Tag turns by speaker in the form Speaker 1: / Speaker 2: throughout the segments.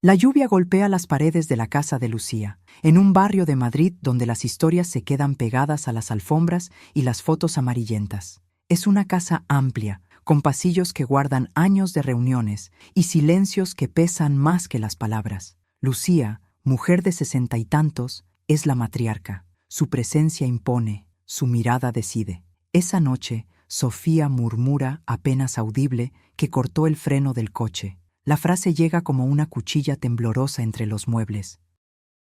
Speaker 1: La lluvia golpea las paredes de la casa de Lucía, en un barrio de Madrid donde las historias se quedan pegadas a las alfombras y las fotos amarillentas. Es una casa amplia, con pasillos que guardan años de reuniones y silencios que pesan más que las palabras. Lucía, mujer de 60 y tantos, es la matriarca. Su presencia impone, su mirada decide. Esa noche, Sofía murmura, apenas audible, que cortó el freno del coche. La frase llega como una cuchilla temblorosa entre los muebles.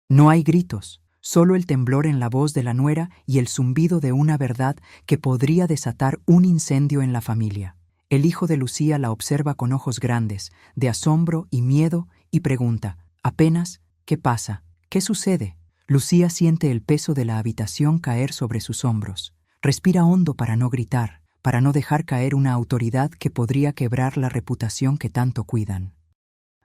Speaker 1: No hay gritos, solo el temblor en la voz de la nuera y el zumbido de una verdad que podría desatar un incendio en la familia. El hijo de Lucía la observa con ojos grandes, de asombro y miedo, y pregunta, apenas, ¿qué pasa? ¿Qué sucede? Lucía siente el peso de la habitación caer sobre sus hombros. Respira hondo para no gritar, para no dejar caer una autoridad que podría quebrar la reputación que tanto cuidan.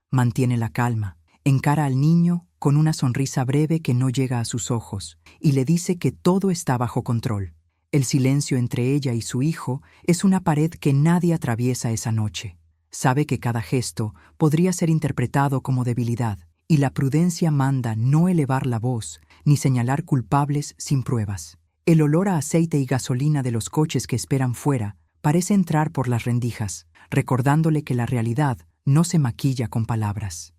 Speaker 1: Mantiene la calma, encara al niño con una sonrisa breve que no llega a sus ojos, y le dice que todo está bajo control. El silencio entre ella y su hijo es una pared que nadie atraviesa esa noche. Sabe que cada gesto podría ser interpretado como debilidad, y la prudencia manda no elevar la voz ni señalar culpables sin pruebas. El olor a aceite y gasolina de los coches que esperan fuera parece entrar por las rendijas, recordándole que la realidad no se maquilla con palabras.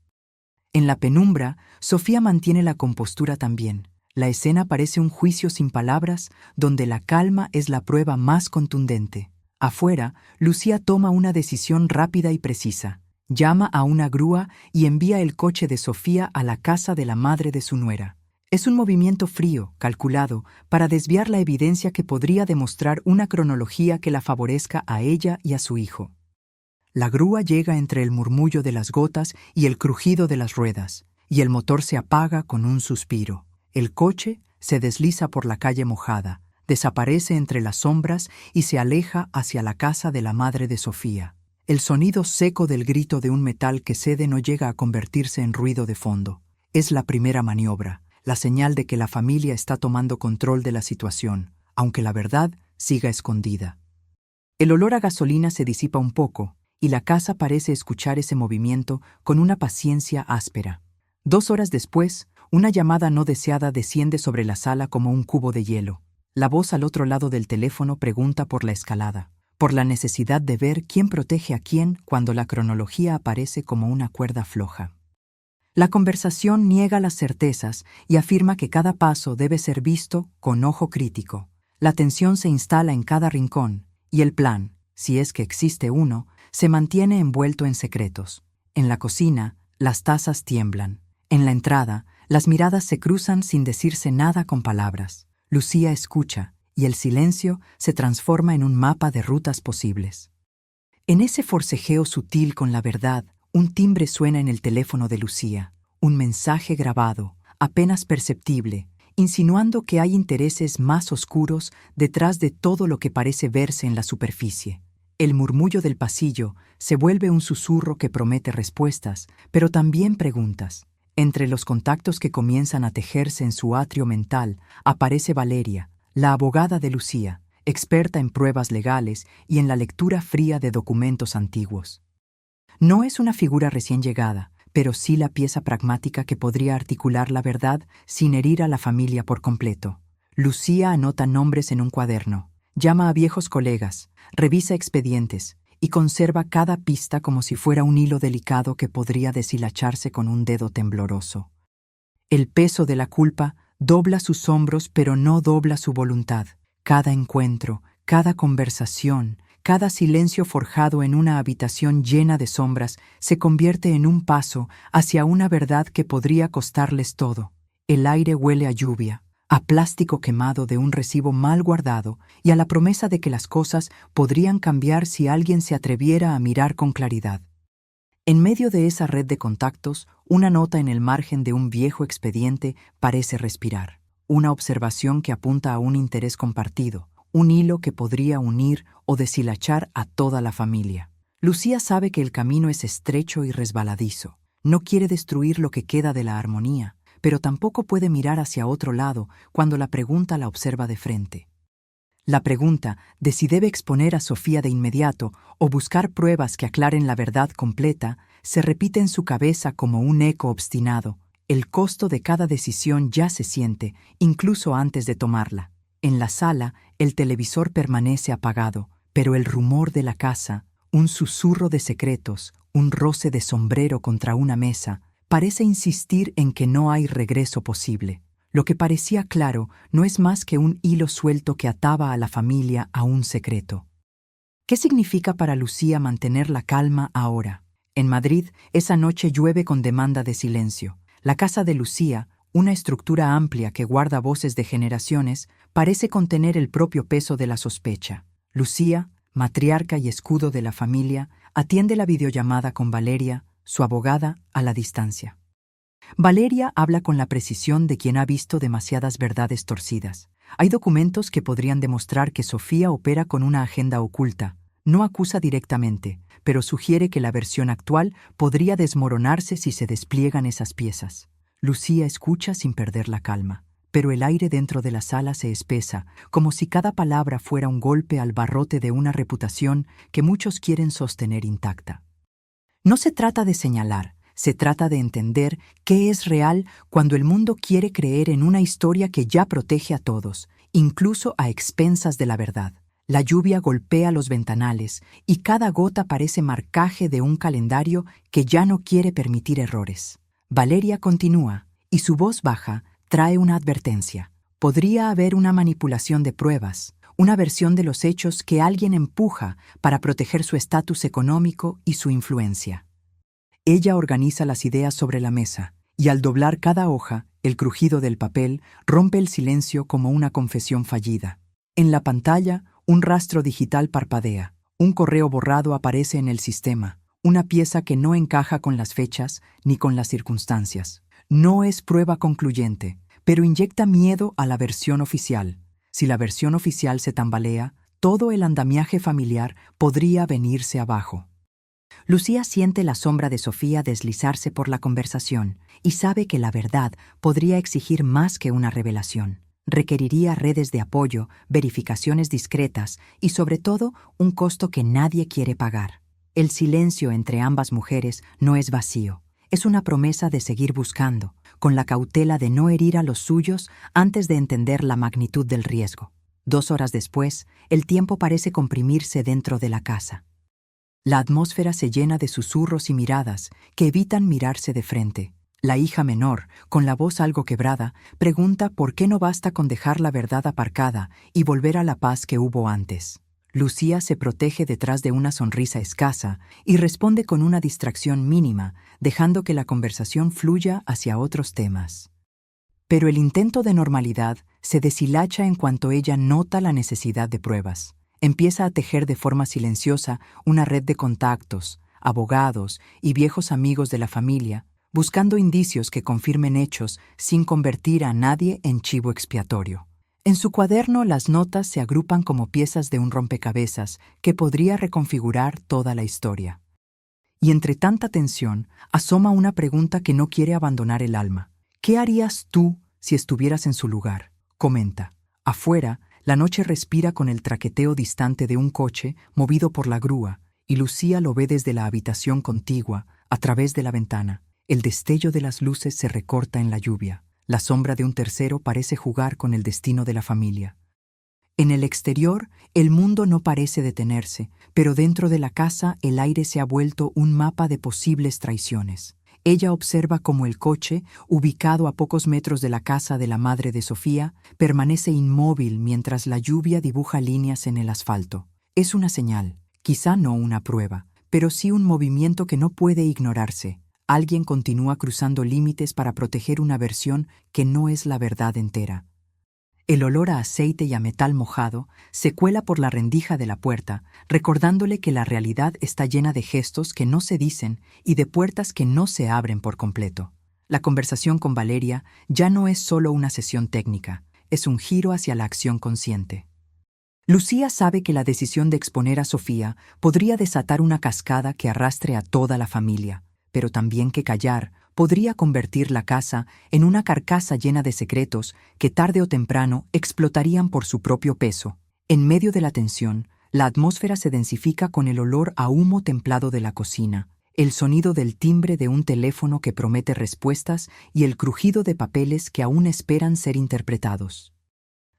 Speaker 1: En la penumbra, Sofía mantiene la compostura también. La escena parece un juicio sin palabras, donde la calma es la prueba más contundente. Afuera, Lucía toma una decisión rápida y precisa. Llama a una grúa y envía el coche de Sofía a la casa de la madre de su nuera. Es un movimiento frío, calculado, para desviar la evidencia que podría demostrar una cronología que la favorezca a ella y a su hijo. La grúa llega entre el murmullo de las gotas y el crujido de las ruedas, y el motor se apaga con un suspiro. El coche se desliza por la calle mojada, desaparece entre las sombras y se aleja hacia la casa de la madre de Sofía. El sonido seco del grito de un metal que cede no llega a convertirse en ruido de fondo. Es la primera maniobra, la señal de que la familia está tomando control de la situación, aunque la verdad siga escondida. El olor a gasolina se disipa un poco, y la casa parece escuchar ese movimiento con una paciencia áspera. 2 horas después, una llamada no deseada desciende sobre la sala como un cubo de hielo. La voz al otro lado del teléfono pregunta por la escalada, por la necesidad de ver quién protege a quién cuando la cronología aparece como una cuerda floja. La conversación niega las certezas y afirma que cada paso debe ser visto con ojo crítico. La tensión se instala en cada rincón, y el plan, si es que existe uno, se mantiene envuelto en secretos. En la cocina, las tazas tiemblan. En la entrada, las miradas se cruzan sin decirse nada con palabras. Lucía escucha, y el silencio se transforma en un mapa de rutas posibles. En ese forcejeo sutil con la verdad, un timbre suena en el teléfono de Lucía, un mensaje grabado, apenas perceptible, insinuando que hay intereses más oscuros detrás de todo lo que parece verse en la superficie. El murmullo del pasillo se vuelve un susurro que promete respuestas, pero también preguntas. Entre los contactos que comienzan a tejerse en su atrio mental, aparece Valeria, la abogada de Lucía, experta en pruebas legales y en la lectura fría de documentos antiguos. No es una figura recién llegada, pero sí la pieza pragmática que podría articular la verdad sin herir a la familia por completo. Lucía anota nombres en un cuaderno, llama a viejos colegas, revisa expedientes y conserva cada pista como si fuera un hilo delicado que podría deshilacharse con un dedo tembloroso. El peso de la culpa dobla sus hombros pero no dobla su voluntad. Cada encuentro, cada conversación, cada silencio forjado en una habitación llena de sombras se convierte en un paso hacia una verdad que podría costarles todo. El aire huele a lluvia, a plástico quemado de un recibo mal guardado y a la promesa de que las cosas podrían cambiar si alguien se atreviera a mirar con claridad. En medio de esa red de contactos, una nota en el margen de un viejo expediente parece respirar. Una observación que apunta a un interés compartido, un hilo que podría unir o deshilachar a toda la familia. Lucía sabe que el camino es estrecho y resbaladizo. No quiere destruir lo que queda de la armonía, pero tampoco puede mirar hacia otro lado cuando la pregunta la observa de frente. La pregunta de si debe exponer a Sofía de inmediato o buscar pruebas que aclaren la verdad completa Se repite en su cabeza como un eco obstinado. El costo de cada decisión ya se siente, incluso antes de tomarla. En la sala, el televisor permanece apagado, pero el rumor de la casa, un susurro de secretos, un roce de sombrero contra una mesa, parece insistir en que no hay regreso posible. Lo que parecía claro no es más que un hilo suelto que ataba a la familia a un secreto. ¿Qué significa para Lucía mantener la calma ahora? En Madrid, esa noche llueve con demanda de silencio. La casa de Lucía, una estructura amplia que guarda voces de generaciones, parece contener el propio peso de la sospecha. Lucía, matriarca y escudo de la familia, atiende la videollamada con Valeria, su abogada, a la distancia. Valeria habla con la precisión de quien ha visto demasiadas verdades torcidas. Hay documentos que podrían demostrar que Sofía opera con una agenda oculta. No acusa directamente, pero sugiere que la versión actual podría desmoronarse si se despliegan esas piezas. Lucía escucha sin perder la calma, pero el aire dentro de la sala se espesa, como si cada palabra fuera un golpe al barrote de una reputación que muchos quieren sostener intacta. No se trata de señalar, se trata de entender qué es real cuando el mundo quiere creer en una historia que ya protege a todos, incluso a expensas de la verdad. La lluvia golpea los ventanales y cada gota parece marcaje de un calendario que ya no quiere permitir errores. Valeria continúa, y su voz baja trae una advertencia. Podría haber una manipulación de pruebas, una versión de los hechos que alguien empuja para proteger su estatus económico y su influencia. Ella organiza las ideas sobre la mesa, y al doblar cada hoja, el crujido del papel rompe el silencio como una confesión fallida. En la pantalla, un rastro digital parpadea, un correo borrado aparece en el sistema, una pieza que no encaja con las fechas ni con las circunstancias. No es prueba concluyente, pero inyecta miedo a la versión oficial. Si la versión oficial se tambalea, todo el andamiaje familiar podría venirse abajo. Lucía siente la sombra de Sofía deslizarse por la conversación y sabe que la verdad podría exigir más que una revelación. Requeriría redes de apoyo, verificaciones discretas y, sobre todo, un costo que nadie quiere pagar. El silencio entre ambas mujeres no es vacío. Es una promesa de seguir buscando, con la cautela de no herir a los suyos antes de entender la magnitud del riesgo. 2 horas después, el tiempo parece comprimirse dentro de la casa. La atmósfera se llena de susurros y miradas que evitan mirarse de frente. La hija menor, con la voz algo quebrada, pregunta por qué no basta con dejar la verdad aparcada y volver a la paz que hubo antes. Lucía se protege detrás de una sonrisa escasa y responde con una distracción mínima, dejando que la conversación fluya hacia otros temas. Pero el intento de normalidad se deshilacha en cuanto ella nota la necesidad de pruebas. Empieza a tejer de forma silenciosa una red de contactos, abogados y viejos amigos de la familia, buscando indicios que confirmen hechos sin convertir a nadie en chivo expiatorio. En su cuaderno las notas se agrupan como piezas de un rompecabezas que podría reconfigurar toda la historia. Y entre tanta tensión, asoma una pregunta que no quiere abandonar el alma. ¿Qué harías tú si estuvieras en su lugar? Comenta. Afuera, la noche respira con el traqueteo distante de un coche movido por la grúa, y Lucía lo ve desde la habitación contigua, a través de la ventana. El destello de las luces se recorta en la lluvia. La sombra de un tercero parece jugar con el destino de la familia. En el exterior, el mundo no parece detenerse, pero dentro de la casa el aire se ha vuelto un mapa de posibles traiciones. Ella observa cómo el coche, ubicado a pocos metros de la casa de la madre de Sofía, permanece inmóvil mientras la lluvia dibuja líneas en el asfalto. Es una señal, quizá no una prueba, pero sí un movimiento que no puede ignorarse. Alguien continúa cruzando límites para proteger una versión que no es la verdad entera. El olor a aceite y a metal mojado se cuela por la rendija de la puerta, recordándole que la realidad está llena de gestos que no se dicen y de puertas que no se abren por completo. La conversación con Valeria ya no es solo una sesión técnica, es un giro hacia la acción consciente. Lucía sabe que la decisión de exponer a Sofía podría desatar una cascada que arrastre a toda la familia, pero también que callar podría convertir la casa en una carcasa llena de secretos que tarde o temprano explotarían por su propio peso. En medio de la tensión, la atmósfera se densifica con el olor a humo templado de la cocina. el sonido del timbre de un teléfono que promete respuestas y el crujido de papeles que aún esperan ser interpretados.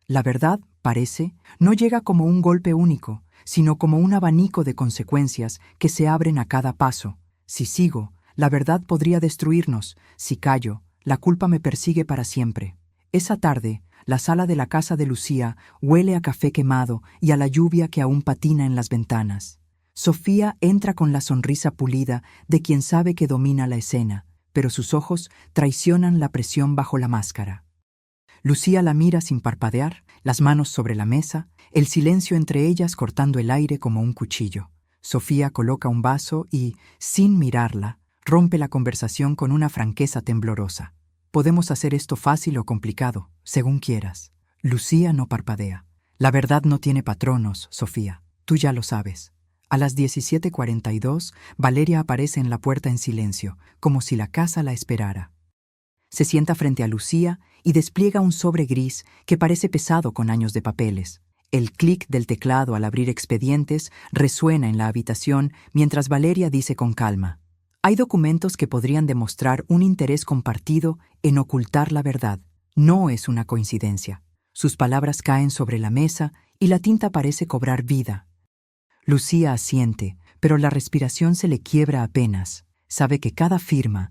Speaker 1: La verdad, parece, no llega como un golpe único, sino como un abanico de consecuencias que se abren a cada paso. Si sigo, la verdad podría destruirnos. Si callo, la culpa me persigue para siempre. Esa tarde, la sala de la casa de Lucía huele a café quemado y a la lluvia que aún patina en las ventanas. Sofía entra con la sonrisa pulida de quien sabe que domina la escena, pero sus ojos traicionan la presión bajo la máscara. Lucía la mira sin parpadear, las manos sobre la mesa, el silencio entre ellas cortando el aire como un cuchillo. Sofía coloca un vaso y, sin mirarla, rompe la conversación con una franqueza temblorosa. Podemos hacer esto fácil o complicado, según quieras. Lucía no parpadea. La verdad no tiene patronos, Sofía. Tú ya lo sabes. A las 17:42, Valeria aparece en la puerta en silencio, como si la casa la esperara. Se sienta frente a Lucía y despliega un sobre gris que parece pesado con años de papeles. El clic del teclado al abrir expedientes resuena en la habitación mientras Valeria dice con calma: hay documentos que podrían demostrar un interés compartido en ocultar la verdad. No es una coincidencia. Sus palabras caen sobre la mesa y la tinta parece cobrar vida. Lucía asiente, pero la respiración se le quiebra apenas. Sabe que cada firma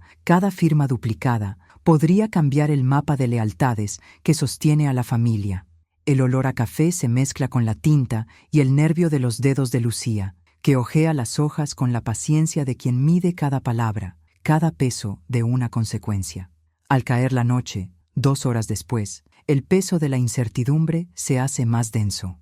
Speaker 1: duplicada, podría cambiar el mapa de lealtades que sostiene a la familia. El olor a café se mezcla con la tinta y el nervio de los dedos de Lucía, que hojea las hojas con la paciencia de quien mide cada palabra, cada peso de una consecuencia. Al caer la noche, 2 horas después, el peso de la incertidumbre se hace más denso.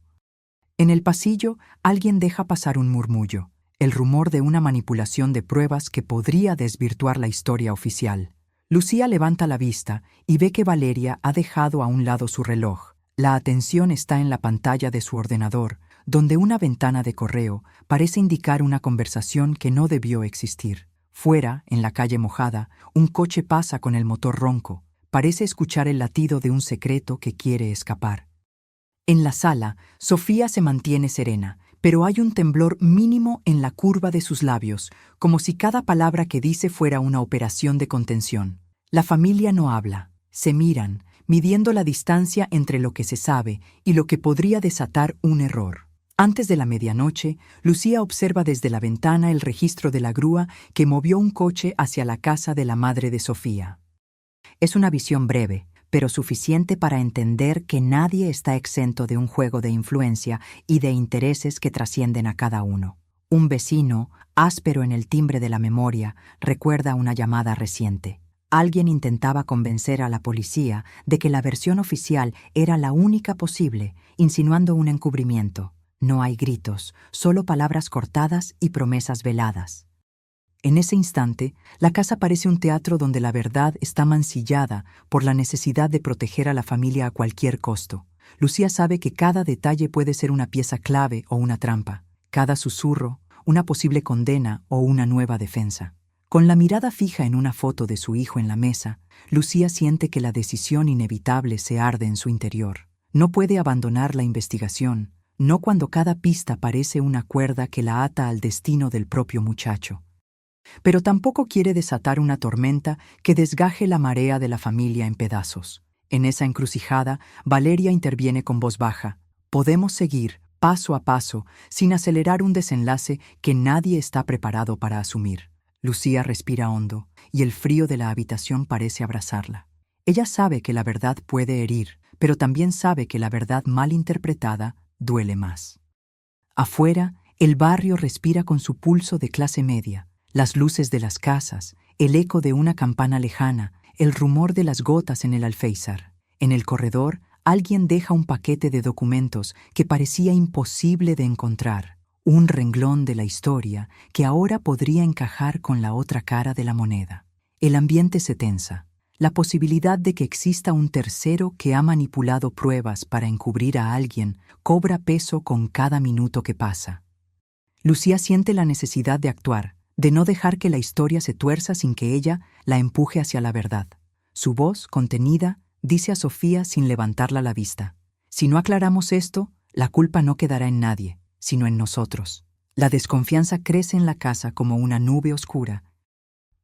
Speaker 1: En el pasillo, alguien deja pasar un murmullo, el rumor de una manipulación de pruebas que podría desvirtuar la historia oficial. Lucía levanta la vista y ve que Valeria ha dejado a un lado su reloj. La atención está en la pantalla de su ordenador, donde una ventana de correo parece indicar una conversación que no debió existir. Fuera, en la calle mojada, un coche pasa con el motor ronco. Parece escuchar el latido de un secreto que quiere escapar. En la sala, Sofía se mantiene serena, pero hay un temblor mínimo en la curva de sus labios, como si cada palabra que dice fuera una operación de contención. La familia no habla. Se miran, midiendo la distancia entre lo que se sabe y lo que podría desatar un error. Antes de la medianoche, Lucía observa desde la ventana el registro de la grúa que movió un coche hacia la casa de la madre de Sofía. Es una visión breve, pero suficiente para entender que nadie está exento de un juego de influencia y de intereses que trascienden a cada uno. Un vecino, áspero en el timbre de la memoria, recuerda una llamada reciente. Alguien intentaba convencer a la policía de que la versión oficial era la única posible, insinuando un encubrimiento. No hay gritos, solo palabras cortadas y promesas veladas. En ese instante, la casa parece un teatro donde la verdad está mancillada por la necesidad de proteger a la familia a cualquier costo. Lucía sabe que cada detalle puede ser una pieza clave o una trampa, cada susurro, una posible condena o una nueva defensa. Con la mirada fija en una foto de su hijo en la mesa, Lucía siente que la decisión inevitable se arde en su interior. No puede abandonar la investigación, no cuando cada pista parece una cuerda que la ata al destino del propio muchacho. Pero tampoco quiere desatar una tormenta que desgaje la marea de la familia en pedazos. En esa encrucijada, Valeria interviene con voz baja. Podemos seguir, paso a paso, sin acelerar un desenlace que nadie está preparado para asumir. Lucía respira hondo, y el frío de la habitación parece abrazarla. Ella sabe que la verdad puede herir, pero también sabe que la verdad mal interpretada duele más. Afuera, el barrio respira con su pulso de clase media. Las luces de las casas, el eco de una campana lejana, el rumor de las gotas en el alféizar. En el corredor, alguien deja un paquete de documentos que parecía imposible de encontrar, un renglón de la historia que ahora podría encajar con la otra cara de la moneda. El ambiente se tensa. La posibilidad de que exista un tercero que ha manipulado pruebas para encubrir a alguien cobra peso con cada minuto que pasa. Lucía siente la necesidad de actuar, de no dejar que la historia se tuerza sin que ella la empuje hacia la verdad. Su voz, contenida, dice a Sofía sin levantarla la vista: si no aclaramos esto, la culpa no quedará en nadie, sino en nosotros. La desconfianza crece en la casa como una nube oscura.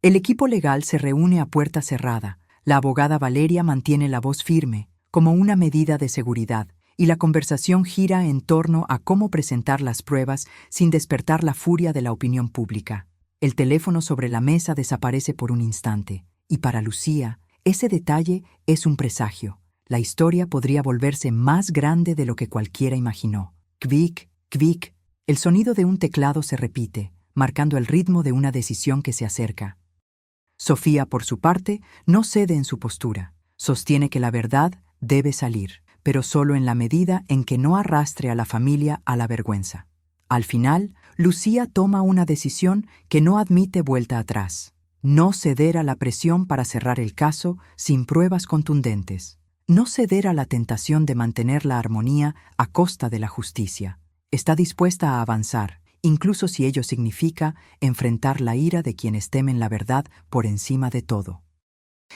Speaker 1: El equipo legal se reúne a puerta cerrada. La abogada Valeria mantiene la voz firme, como una medida de seguridad, y la conversación gira en torno a cómo presentar las pruebas sin despertar la furia de la opinión pública. El teléfono sobre la mesa desaparece por un instante, y para Lucía, ese detalle es un presagio. La historia podría volverse más grande de lo que cualquiera imaginó. Kvick, kvick. El sonido de un teclado se repite, marcando el ritmo de una decisión que se acerca. Sofía, por su parte, no cede en su postura. Sostiene que la verdad debe salir, pero solo en la medida en que no arrastre a la familia a la vergüenza. Al final, Lucía toma una decisión que no admite vuelta atrás. No ceder a la presión para cerrar el caso sin pruebas contundentes. No ceder a la tentación de mantener la armonía a costa de la justicia. Está dispuesta a avanzar, incluso si ello significa enfrentar la ira de quienes temen la verdad por encima de todo.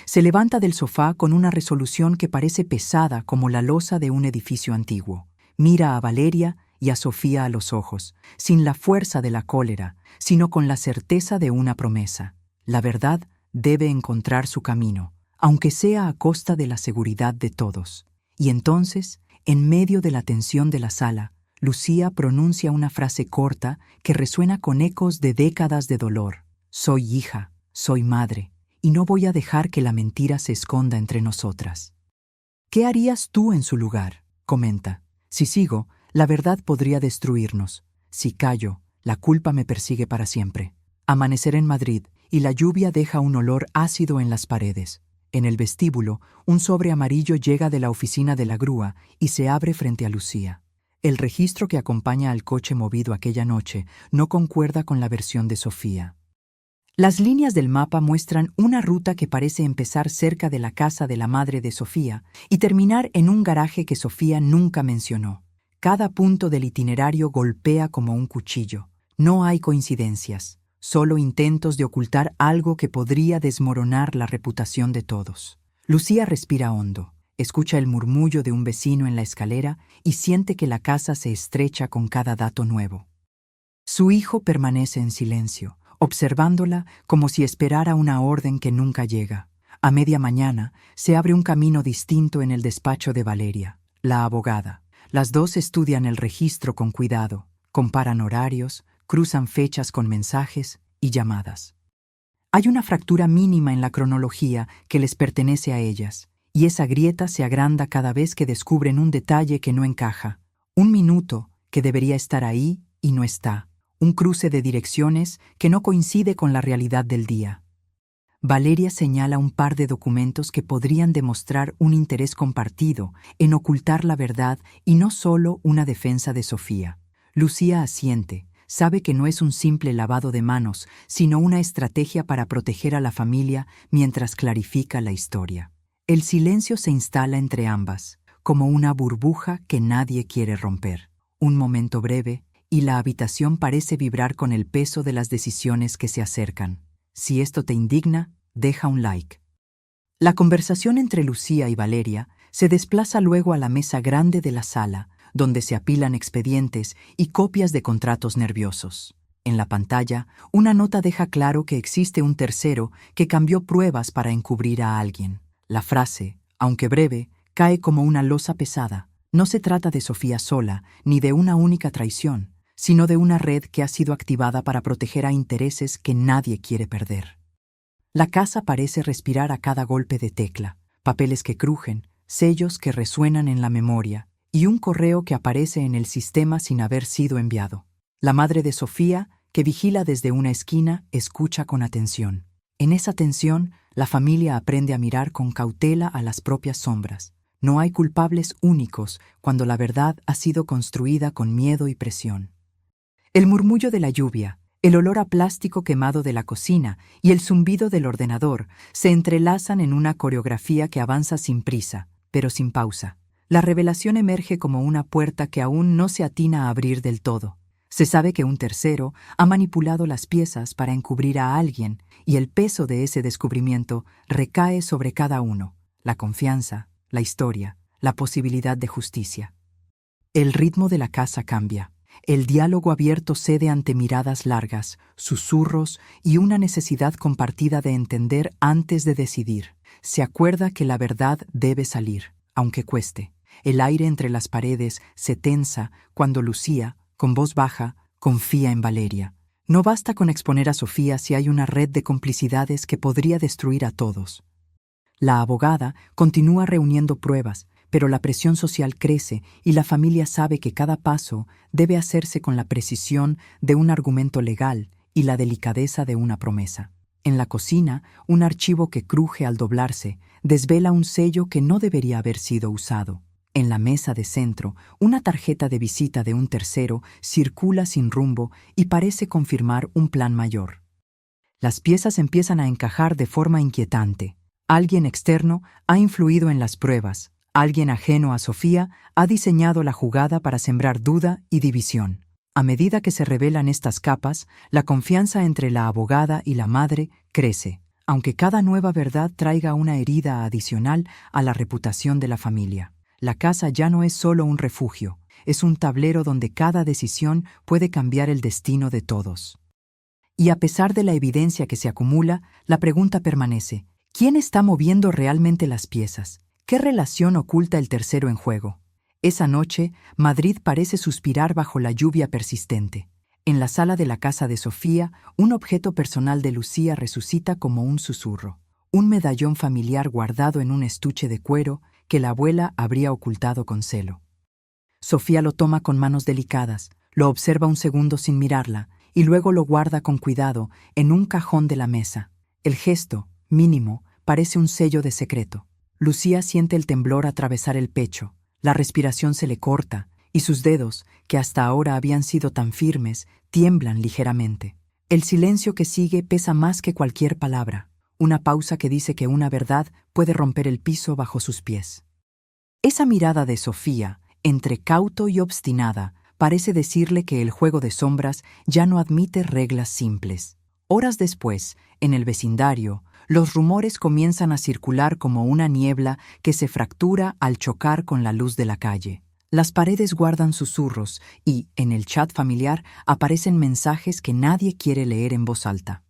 Speaker 1: Se levanta del sofá con una resolución que parece pesada como la losa de un edificio antiguo. Mira a Valeria y a Sofía a los ojos, sin la fuerza de la cólera, sino con la certeza de una promesa. La verdad debe encontrar su camino, aunque sea a costa de la seguridad de todos. Y entonces, en medio de la tensión de la sala, Lucía pronuncia una frase corta que resuena con ecos de décadas de dolor. Soy hija, soy madre, y no voy a dejar que la mentira se esconda entre nosotras. ¿Qué harías tú en su lugar?, comenta. Si sigo, la verdad podría destruirnos. Si callo, la culpa me persigue para siempre. Amanecer en Madrid, y la lluvia deja un olor ácido en las paredes. En el vestíbulo, un sobre amarillo llega de la oficina de la grúa y se abre frente a Lucía. El registro que acompaña al coche movido aquella noche no concuerda con la versión de Sofía. Las líneas del mapa muestran una ruta que parece empezar cerca de la casa de la madre de Sofía y terminar en un garaje que Sofía nunca mencionó. Cada punto del itinerario golpea como un cuchillo. No hay coincidencias, solo intentos de ocultar algo que podría desmoronar la reputación de todos. Lucía respira hondo. Escucha el murmullo de un vecino en la escalera y siente que la casa se estrecha con cada dato nuevo. Su hijo permanece en silencio, observándola como si esperara una orden que nunca llega. A media mañana se abre un camino distinto en el despacho de Valeria, la abogada. Las dos estudian el registro con cuidado, comparan horarios, cruzan fechas con mensajes y llamadas. Hay una fractura mínima en la cronología que les pertenece a ellas, y esa grieta se agranda cada vez que descubren un detalle que no encaja, un minuto que debería estar ahí y no está, un cruce de direcciones que no coincide con la realidad del día. Valeria señala un par de documentos que podrían demostrar un interés compartido en ocultar la verdad y no solo una defensa de Sofía. Lucía asiente, sabe que no es un simple lavado de manos, sino una estrategia para proteger a la familia mientras clarifica la historia. El silencio se instala entre ambas, como una burbuja que nadie quiere romper. Un momento breve, y la habitación parece vibrar con el peso de las decisiones que se acercan. Si esto te indigna, deja un like. La conversación entre Lucía y Valeria se desplaza luego a la mesa grande de la sala, donde se apilan expedientes y copias de contratos nerviosos. En la pantalla, una nota deja claro que existe un tercero que cambió pruebas para encubrir a alguien. La frase, aunque breve, cae como una losa pesada. No se trata de Sofía sola, ni de una única traición, sino de una red que ha sido activada para proteger a intereses que nadie quiere perder. La casa parece respirar a cada golpe de tecla, papeles que crujen, sellos que resuenan en la memoria, y un correo que aparece en el sistema sin haber sido enviado. La madre de Sofía, que vigila desde una esquina, escucha con atención. En esa tensión, la familia aprende a mirar con cautela a las propias sombras. No hay culpables únicos cuando la verdad ha sido construida con miedo y presión. El murmullo de la lluvia, el olor a plástico quemado de la cocina y el zumbido del ordenador se entrelazan en una coreografía que avanza sin prisa, pero sin pausa. La revelación emerge como una puerta que aún no se atina a abrir del todo. Se sabe que un tercero ha manipulado las piezas para encubrir a alguien y el peso de ese descubrimiento recae sobre cada uno: la confianza, la historia, la posibilidad de justicia. El ritmo de la casa cambia. El diálogo abierto cede ante miradas largas, susurros y una necesidad compartida de entender antes de decidir. Se acuerda que la verdad debe salir, aunque cueste. El aire entre las paredes se tensa cuando Lucía, con voz baja, confía en Valeria. No basta con exponer a Sofía si hay una red de complicidades que podría destruir a todos. La abogada continúa reuniendo pruebas, pero la presión social crece y la familia sabe que cada paso debe hacerse con la precisión de un argumento legal y la delicadeza de una promesa. En la cocina, un archivo que cruje al doblarse desvela un sello que no debería haber sido usado. En la mesa de centro, una tarjeta de visita de un tercero circula sin rumbo y parece confirmar un plan mayor. Las piezas empiezan a encajar de forma inquietante. Alguien externo ha influido en las pruebas. Alguien ajeno a Sofía ha diseñado la jugada para sembrar duda y división. A medida que se revelan estas capas, la confianza entre la abogada y la madre crece, aunque cada nueva verdad traiga una herida adicional a la reputación de la familia. La casa ya no es solo un refugio, es un tablero donde cada decisión puede cambiar el destino de todos. Y a pesar de la evidencia que se acumula, la pregunta permanece: ¿quién está moviendo realmente las piezas? ¿Qué relación oculta el tercero en juego? Esa noche, Madrid parece suspirar bajo la lluvia persistente. En la sala de la casa de Sofía, un objeto personal de Lucía resucita como un susurro. Un medallón familiar guardado en un estuche de cuero que la abuela habría ocultado con celo. Sofía lo toma con manos delicadas, lo observa un segundo sin mirarla y luego lo guarda con cuidado en un cajón de la mesa. El gesto, mínimo, parece un sello de secreto. Lucía siente el temblor atravesar el pecho, la respiración se le corta y sus dedos, que hasta ahora habían sido tan firmes, tiemblan ligeramente. El silencio que sigue pesa más que cualquier palabra, una pausa que dice que una verdad puede romper el piso bajo sus pies. Esa mirada de Sofía, entre cauto y obstinada, parece decirle que el juego de sombras ya no admite reglas simples. Horas después, en el vecindario, los rumores comienzan a circular como una niebla que se fractura al chocar con la luz de la calle. Las paredes guardan susurros y, en el chat familiar, aparecen mensajes que nadie quiere leer en voz alta.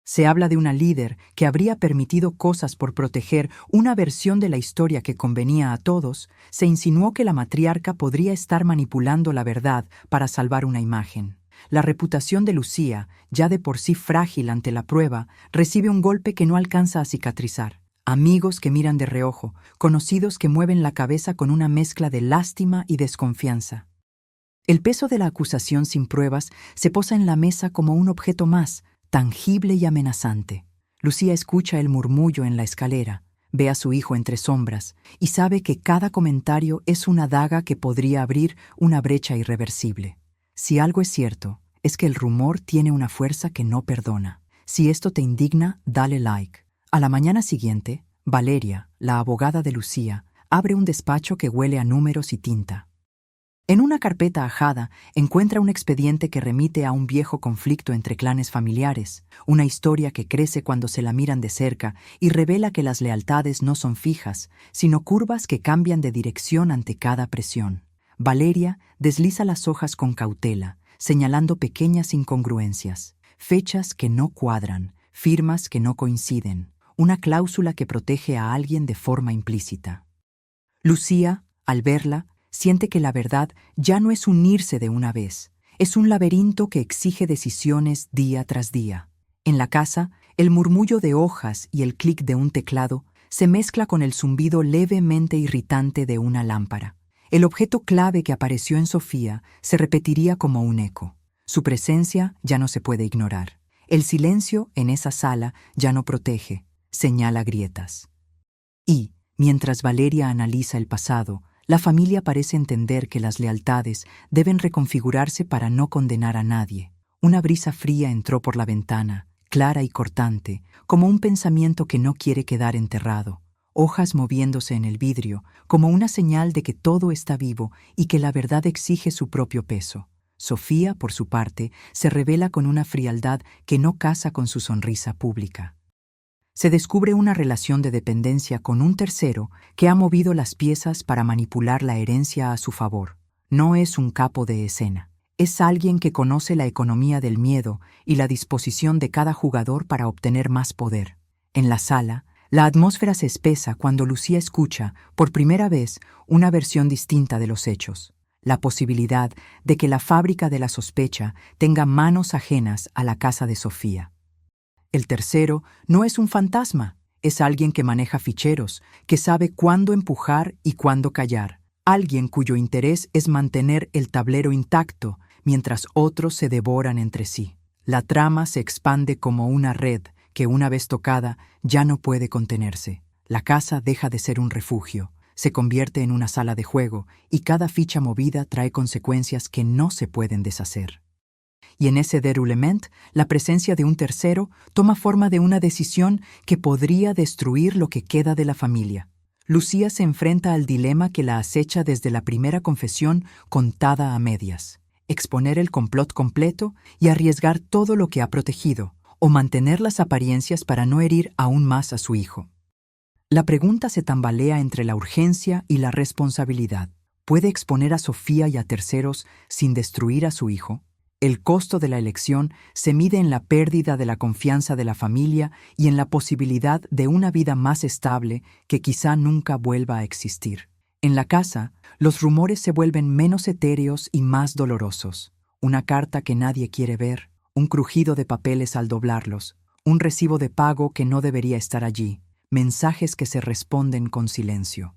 Speaker 1: Se habla de una líder que habría permitido cosas por proteger una versión de la historia que convenía a todos. Se insinuó que la matriarca podría estar manipulando la verdad para salvar una imagen. La reputación de Lucía, ya de por sí frágil ante la prueba, recibe un golpe que no alcanza a cicatrizar. Amigos que miran de reojo, conocidos que mueven la cabeza con una mezcla de lástima y desconfianza. El peso de la acusación sin pruebas se posa en la mesa como un objeto más, tangible y amenazante. Lucía escucha el murmullo en la escalera, ve a su hijo entre sombras y sabe que cada comentario es una daga que podría abrir una brecha irreversible. Si algo es cierto, es que el rumor tiene una fuerza que no perdona. Si esto te indigna, dale like. A la mañana siguiente, Valeria, la abogada de Lucía, abre un despacho que huele a números y tinta. En una carpeta ajada encuentra un expediente que remite a un viejo conflicto entre clanes familiares, una historia que crece cuando se la miran de cerca y revela que las lealtades no son fijas, sino curvas que cambian de dirección ante cada presión. Valeria desliza las hojas con cautela, señalando pequeñas incongruencias, fechas que no cuadran, firmas que no coinciden, una cláusula que protege a alguien de forma implícita. Lucía, al verla, siente que la verdad ya no es unirse de una vez, es un laberinto que exige decisiones día tras día. En la casa, el murmullo de hojas y el clic de un teclado se mezcla con el zumbido levemente irritante de una lámpara. El objeto clave que apareció en Sofía se repetiría como un eco. Su presencia ya no se puede ignorar. El silencio en esa sala ya no protege, señala grietas. Y, mientras Valeria analiza el pasado, la familia parece entender que las lealtades deben reconfigurarse para no condenar a nadie. Una brisa fría entró por la ventana, clara y cortante, como un pensamiento que no quiere quedar enterrado. Hojas moviéndose en el vidrio, como una señal de que todo está vivo y que la verdad exige su propio peso. Sofía, por su parte, se revela con una frialdad que no casa con su sonrisa pública. Se descubre una relación de dependencia con un tercero que ha movido las piezas para manipular la herencia a su favor. No es un capo de escena. Es alguien que conoce la economía del miedo y la disposición de cada jugador para obtener más poder. En la sala, la atmósfera se espesa cuando Lucía escucha, por primera vez, una versión distinta de los hechos. La posibilidad de que la fábrica de la sospecha tenga manos ajenas a la casa de Sofía. El tercero no es un fantasma, es alguien que maneja ficheros, que sabe cuándo empujar y cuándo callar. Alguien cuyo interés es mantener el tablero intacto, mientras otros se devoran entre sí. La trama se expande como una red que, una vez tocada, ya no puede contenerse. La casa deja de ser un refugio, se convierte en una sala de juego, y cada ficha movida trae consecuencias que no se pueden deshacer. Y en ese déroulement, la presencia de un tercero toma forma de una decisión que podría destruir lo que queda de la familia. Lucía se enfrenta al dilema que la acecha desde la primera confesión contada a medias: exponer el complot completo y arriesgar todo lo que ha protegido, o mantener las apariencias para no herir aún más a su hijo. La pregunta se tambalea entre la urgencia y la responsabilidad. ¿Puede exponer a Sofía y a terceros sin destruir a su hijo? El costo de la elección se mide en la pérdida de la confianza de la familia y en la posibilidad de una vida más estable que quizá nunca vuelva a existir. En la casa, los rumores se vuelven menos etéreos y más dolorosos. Una carta que nadie quiere ver, un crujido de papeles al doblarlos, un recibo de pago que no debería estar allí, mensajes que se responden con silencio.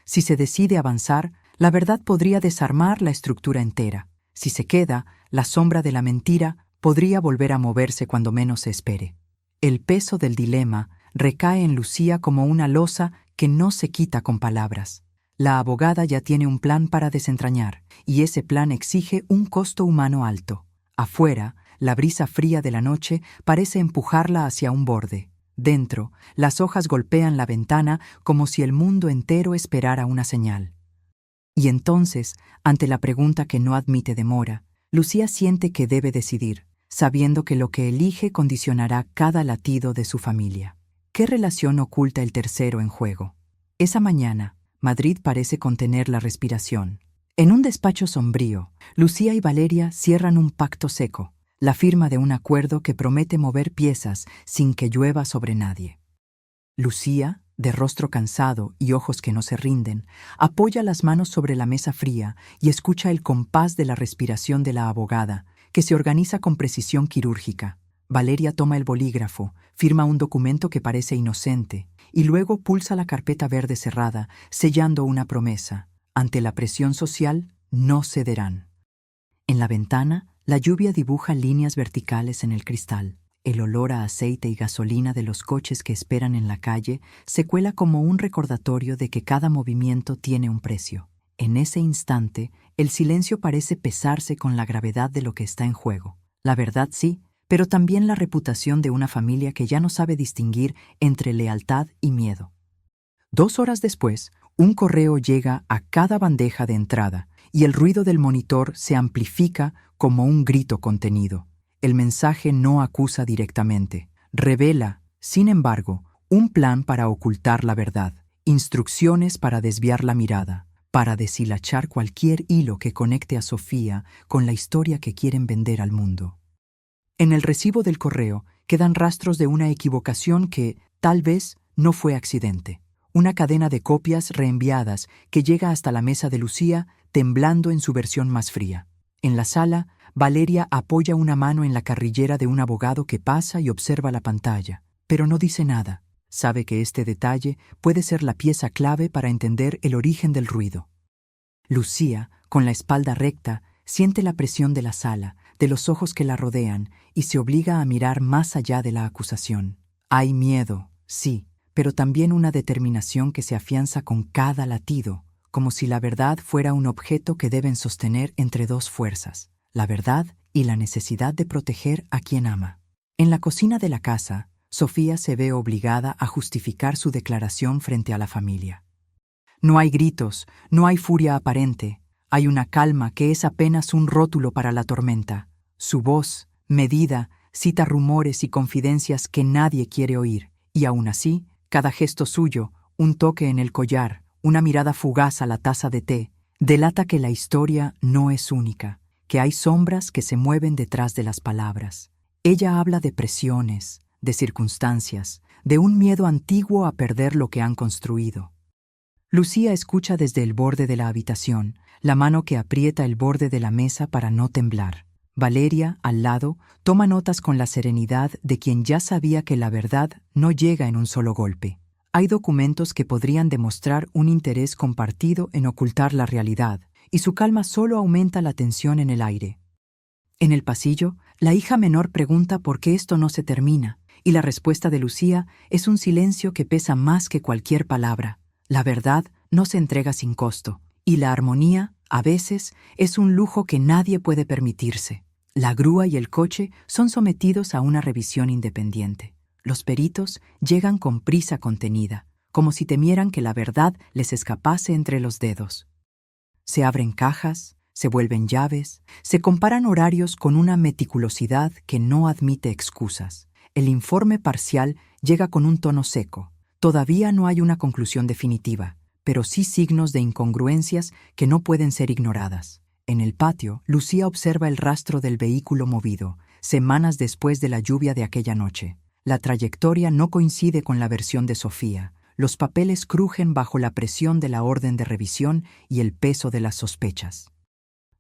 Speaker 1: Si se decide avanzar, la verdad podría desarmar la estructura entera. Si se queda, la sombra de la mentira podría volver a moverse cuando menos se espere. El peso del dilema recae en Lucía como una losa que no se quita con palabras. La abogada ya tiene un plan para desentrañar, y ese plan exige un costo humano alto. Afuera, la brisa fría de la noche parece empujarla hacia un borde. Dentro, las hojas golpean la ventana como si el mundo entero esperara una señal. Y entonces, ante la pregunta que no admite demora, Lucía siente que debe decidir, sabiendo que lo que elige condicionará cada latido de su familia. ¿Qué relación oculta el tercero en juego? Esa mañana, Madrid parece contener la respiración. En un despacho sombrío, Lucía y Valeria cierran un pacto seco, la firma de un acuerdo que promete mover piezas sin que llueva sobre nadie. Lucía, de rostro cansado y ojos que no se rinden, apoya las manos sobre la mesa fría y escucha el compás de la respiración de la abogada, que se organiza con precisión quirúrgica. Valeria toma el bolígrafo, firma un documento que parece inocente, y luego pulsa la carpeta verde cerrada, sellando una promesa: ante la presión social, no cederán. En la ventana, la lluvia dibuja líneas verticales en el cristal. El olor a aceite y gasolina de los coches que esperan en la calle se cuela como un recordatorio de que cada movimiento tiene un precio. En ese instante, el silencio parece pesarse con la gravedad de lo que está en juego. La verdad sí, pero también la reputación de una familia que ya no sabe distinguir entre lealtad y miedo. 2 horas después, un correo llega a cada bandeja de entrada y el ruido del monitor se amplifica como un grito contenido. El mensaje no acusa directamente, revela, sin embargo, un plan para ocultar la verdad, instrucciones para desviar la mirada, para deshilachar cualquier hilo que conecte a Sofía con la historia que quieren vender al mundo. En el recibo del correo quedan rastros de una equivocación que, tal vez, no fue accidente. Una cadena de copias reenviadas que llega hasta la mesa de Lucía, temblando en su versión más fría. En la sala, Valeria apoya una mano en la carrillera de un abogado que pasa y observa la pantalla, pero no dice nada. Sabe que este detalle puede ser la pieza clave para entender el origen del ruido. Lucía, con la espalda recta, siente la presión de la sala, de los ojos que la rodean, y se obliga a mirar más allá de la acusación. Hay miedo, sí, pero también una determinación que se afianza con cada latido, como si la verdad fuera un objeto que deben sostener entre dos fuerzas: la verdad y la necesidad de proteger a quien ama. En la cocina de la casa, Sofía se ve obligada a justificar su declaración frente a la familia. No hay gritos, no hay furia aparente, hay una calma que es apenas un rótulo para la tormenta. Su voz, medida, cita rumores y confidencias que nadie quiere oír, y aún así, cada gesto suyo, un toque en el collar, una mirada fugaz a la taza de té, delata que la historia no es única, que hay sombras que se mueven detrás de las palabras. Ella habla de presiones, de circunstancias, de un miedo antiguo a perder lo que han construido. Lucía escucha desde el borde de la habitación, la mano que aprieta el borde de la mesa para no temblar. Valeria, al lado, toma notas con la serenidad de quien ya sabía que la verdad no llega en un solo golpe. Hay documentos que podrían demostrar un interés compartido en ocultar la realidad, y su calma solo aumenta la tensión en el aire. En el pasillo, la hija menor pregunta por qué esto no se termina, y la respuesta de Lucía es un silencio que pesa más que cualquier palabra. La verdad no se entrega sin costo, y la armonía, a veces, es un lujo que nadie puede permitirse. La grúa y el coche son sometidos a una revisión independiente. Los peritos llegan con prisa contenida, como si temieran que la verdad les escapase entre los dedos. Se abren cajas, se vuelven llaves, se comparan horarios con una meticulosidad que no admite excusas. El informe parcial llega con un tono seco. Todavía no hay una conclusión definitiva, pero sí signos de incongruencias que no pueden ser ignoradas. En el patio, Lucía observa el rastro del vehículo movido, semanas después de la lluvia de aquella noche. La trayectoria no coincide con la versión de Sofía. Los papeles crujen bajo la presión de la orden de revisión y el peso de las sospechas.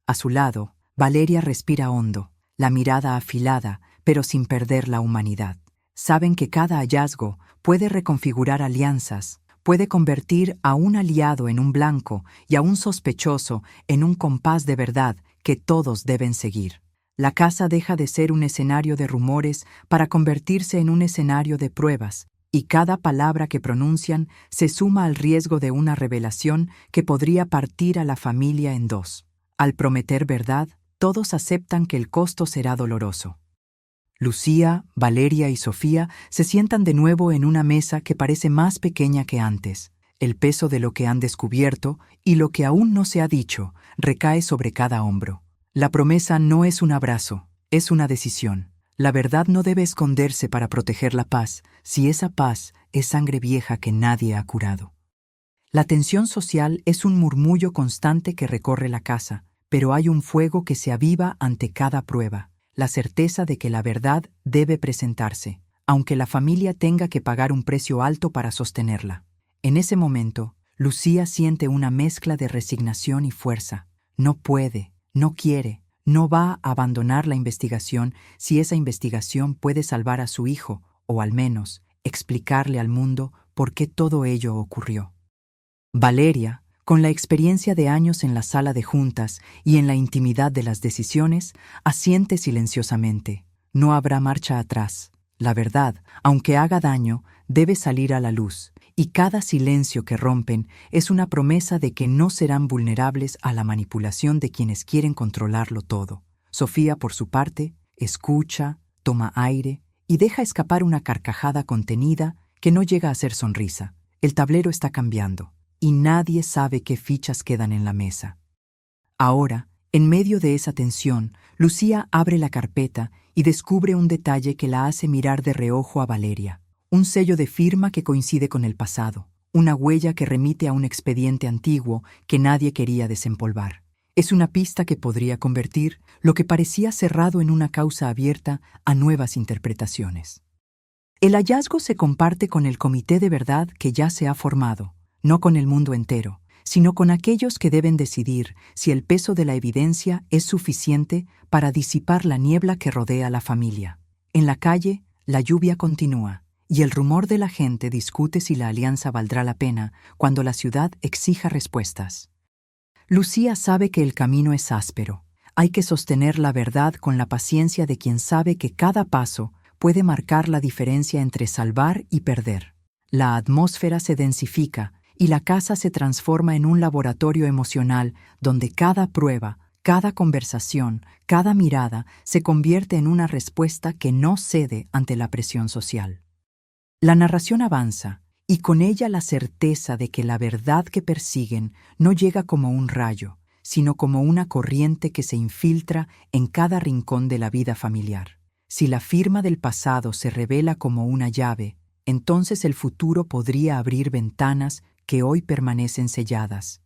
Speaker 1: A su lado, Valeria respira hondo, la mirada afilada, pero sin perder la humanidad. Saben que cada hallazgo puede reconfigurar alianzas, puede convertir a un aliado en un blanco y a un sospechoso en un compás de verdad que todos deben seguir. La casa deja de ser un escenario de rumores para convertirse en un escenario de pruebas, y cada palabra que pronuncian se suma al riesgo de una revelación que podría partir a la familia en dos. Al prometer verdad, todos aceptan que el costo será doloroso. Lucía, Valeria y Sofía se sientan de nuevo en una mesa que parece más pequeña que antes. El peso de lo que han descubierto y lo que aún no se ha dicho recae sobre cada hombro. La promesa no es un abrazo, es una decisión. La verdad no debe esconderse para proteger la paz, si esa paz es sangre vieja que nadie ha curado. La tensión social es un murmullo constante que recorre la casa, pero hay un fuego que se aviva ante cada prueba. La certeza de que la verdad debe presentarse, aunque la familia tenga que pagar un precio alto para sostenerla. En ese momento, Lucía siente una mezcla de resignación y fuerza. No puede, no quiere, no va a abandonar la investigación si esa investigación puede salvar a su hijo, o al menos explicarle al mundo por qué todo ello ocurrió. Valeria, con la experiencia de años en la sala de juntas y en la intimidad de las decisiones, asiente silenciosamente. No habrá marcha atrás. La verdad, aunque haga daño, debe salir a la luz, y cada silencio que rompen es una promesa de que no serán vulnerables a la manipulación de quienes quieren controlarlo todo. Sofía, por su parte, escucha, toma aire y deja escapar una carcajada contenida que no llega a ser sonrisa. El tablero está cambiando, y nadie sabe qué fichas quedan en la mesa. Ahora, en medio de esa tensión, Lucía abre la carpeta y descubre un detalle que la hace mirar de reojo a Valeria. Un sello de firma que coincide con el pasado, una huella que remite a un expediente antiguo que nadie quería desempolvar. Es una pista que podría convertir lo que parecía cerrado en una causa abierta a nuevas interpretaciones. El hallazgo se comparte con el comité de verdad que ya se ha formado, no con el mundo entero, sino con aquellos que deben decidir si el peso de la evidencia es suficiente para disipar la niebla que rodea a la familia. En la calle, la lluvia continúa, y el rumor de la gente discute si la alianza valdrá la pena cuando la ciudad exija respuestas. Lucía sabe que el camino es áspero. Hay que sostener la verdad con la paciencia de quien sabe que cada paso puede marcar la diferencia entre salvar y perder. La atmósfera se densifica, y la casa se transforma en un laboratorio emocional donde cada prueba, cada conversación, cada mirada se convierte en una respuesta que no cede ante la presión social. La narración avanza, y con ella la certeza de que la verdad que persiguen no llega como un rayo, sino como una corriente que se infiltra en cada rincón de la vida familiar. Si la firma del pasado se revela como una llave, entonces el futuro podría abrir ventanas que hoy permanecen selladas.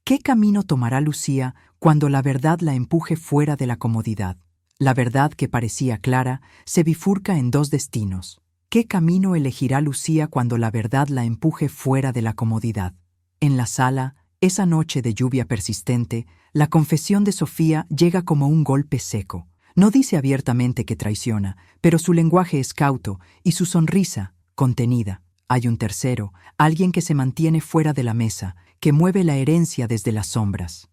Speaker 1: ¿Qué camino tomará Lucía cuando la verdad la empuje fuera de la comodidad? La verdad que parecía clara se bifurca en dos destinos. ¿Qué camino elegirá Lucía cuando la verdad la empuje fuera de la comodidad? En la sala, esa noche de lluvia persistente, la confesión de Sofía llega como un golpe seco. No dice abiertamente que traiciona, pero su lenguaje es cauto y su sonrisa, contenida. Hay un tercero, alguien que se mantiene fuera de la mesa, que mueve la herencia desde las sombras.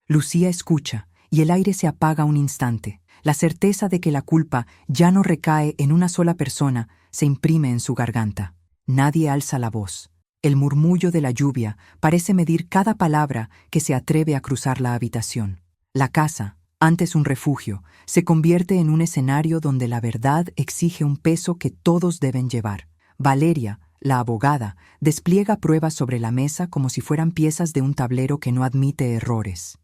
Speaker 1: Lucía escucha, y el aire se apaga un instante. La certeza de que la culpa ya no recae en una sola persona se imprime en su garganta. Nadie alza la voz. El murmullo de la lluvia parece medir cada palabra que se atreve a cruzar la habitación. La casa, antes un refugio, se convierte en un escenario donde la verdad exige un peso que todos deben llevar. Valeria, la abogada, despliega pruebas sobre la mesa como si fueran piezas de un tablero que no admite errores.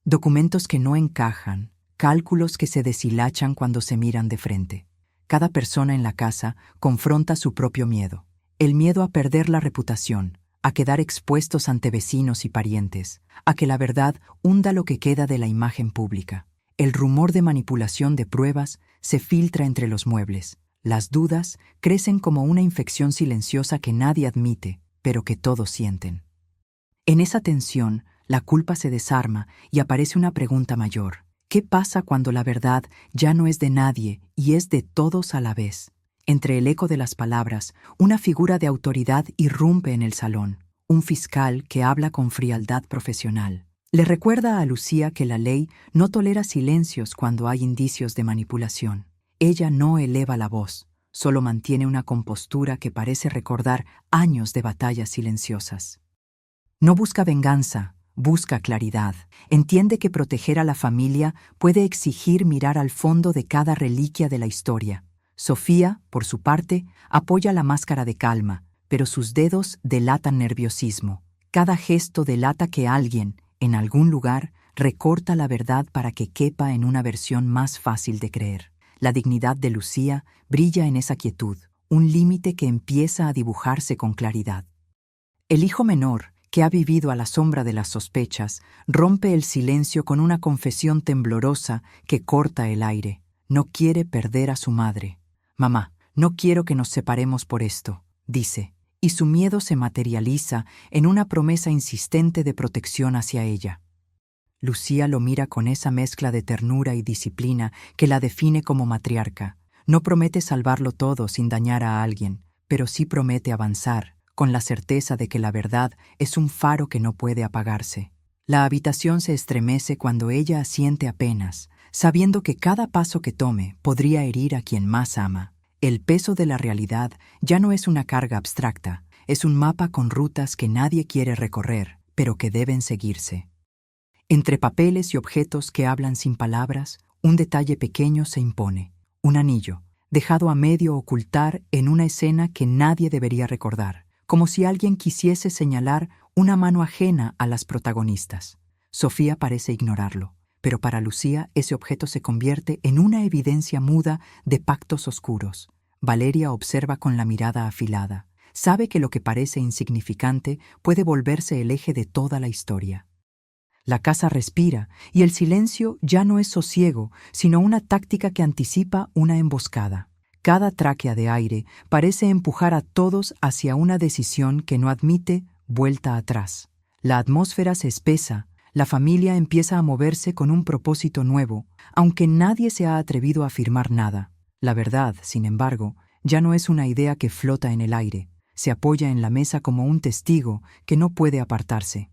Speaker 1: Documentos que no encajan, cálculos que se deshilachan cuando se miran de frente. Cada persona en la casa confronta su propio miedo. El miedo a perder la reputación, a quedar expuestos ante vecinos y parientes, a que la verdad hunda lo que queda de la imagen pública. El rumor de manipulación de pruebas se filtra entre los muebles. Las dudas crecen como una infección silenciosa que nadie admite, pero que todos sienten. En esa tensión, la culpa se desarma y aparece una pregunta mayor. ¿Qué pasa cuando la verdad ya no es de nadie y es de todos a la vez? Entre el eco de las palabras, una figura de autoridad irrumpe en el salón, un fiscal que habla con frialdad profesional. Le recuerda a Lucía que la ley no tolera silencios cuando hay indicios de manipulación. Ella no eleva la voz, solo mantiene una compostura que parece recordar años de batallas silenciosas. No busca venganza, busca claridad. Entiende que proteger a la familia puede exigir mirar al fondo de cada reliquia de la historia. Sofía, por su parte, apoya la máscara de calma, pero sus dedos delatan nerviosismo. Cada gesto delata que alguien, en algún lugar, recorta la verdad para que quepa en una versión más fácil de creer. La dignidad de Lucía brilla en esa quietud, un límite que empieza a dibujarse con claridad. El hijo menor, que ha vivido a la sombra de las sospechas, rompe el silencio con una confesión temblorosa que corta el aire. No quiere perder a su madre. «Mamá, no quiero que nos separemos por esto», dice, y su miedo se materializa en una promesa insistente de protección hacia ella. Lucía lo mira con esa mezcla de ternura y disciplina que la define como matriarca. No promete salvarlo todo sin dañar a alguien, pero sí promete avanzar, con la certeza de que la verdad es un faro que no puede apagarse. La habitación se estremece cuando ella asiente apenas, sabiendo que cada paso que tome podría herir a quien más ama. El peso de la realidad ya no es una carga abstracta, es un mapa con rutas que nadie quiere recorrer, pero que deben seguirse. Entre papeles y objetos que hablan sin palabras, un detalle pequeño se impone, un anillo, dejado a medio ocultar en una escena que nadie debería recordar, como si alguien quisiese señalar una mano ajena a las protagonistas. Sofía parece ignorarlo, pero para Lucía ese objeto se convierte en una evidencia muda de pactos oscuros. Valeria observa con la mirada afilada. Sabe que lo que parece insignificante puede volverse el eje de toda la historia. La casa respira, y el silencio ya no es sosiego, sino una táctica que anticipa una emboscada. Cada tráquea de aire parece empujar a todos hacia una decisión que no admite vuelta atrás. La atmósfera se espesa, la familia empieza a moverse con un propósito nuevo, aunque nadie se ha atrevido a afirmar nada. La verdad, sin embargo, ya no es una idea que flota en el aire, se apoya en la mesa como un testigo que no puede apartarse.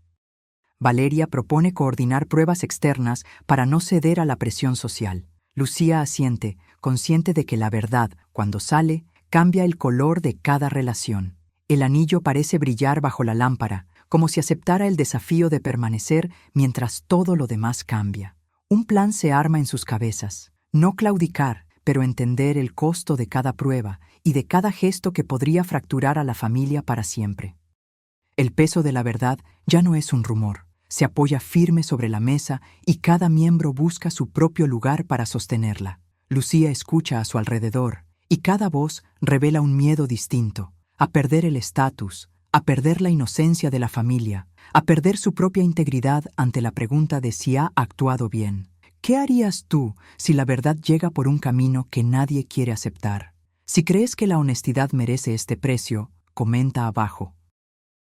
Speaker 1: Valeria propone coordinar pruebas externas para no ceder a la presión social. Lucía asiente, consciente de que la verdad, cuando sale, cambia el color de cada relación. El anillo parece brillar bajo la lámpara, como si aceptara el desafío de permanecer mientras todo lo demás cambia. Un plan se arma en sus cabezas. No claudicar, pero entender el costo de cada prueba y de cada gesto que podría fracturar a la familia para siempre. El peso de la verdad ya no es un rumor. Se apoya firme sobre la mesa y cada miembro busca su propio lugar para sostenerla. Lucía escucha a su alrededor y cada voz revela un miedo distinto, a perder el estatus, a perder la inocencia de la familia, a perder su propia integridad ante la pregunta de si ha actuado bien. ¿Qué harías tú si la verdad llega por un camino que nadie quiere aceptar? Si crees que la honestidad merece este precio, comenta abajo.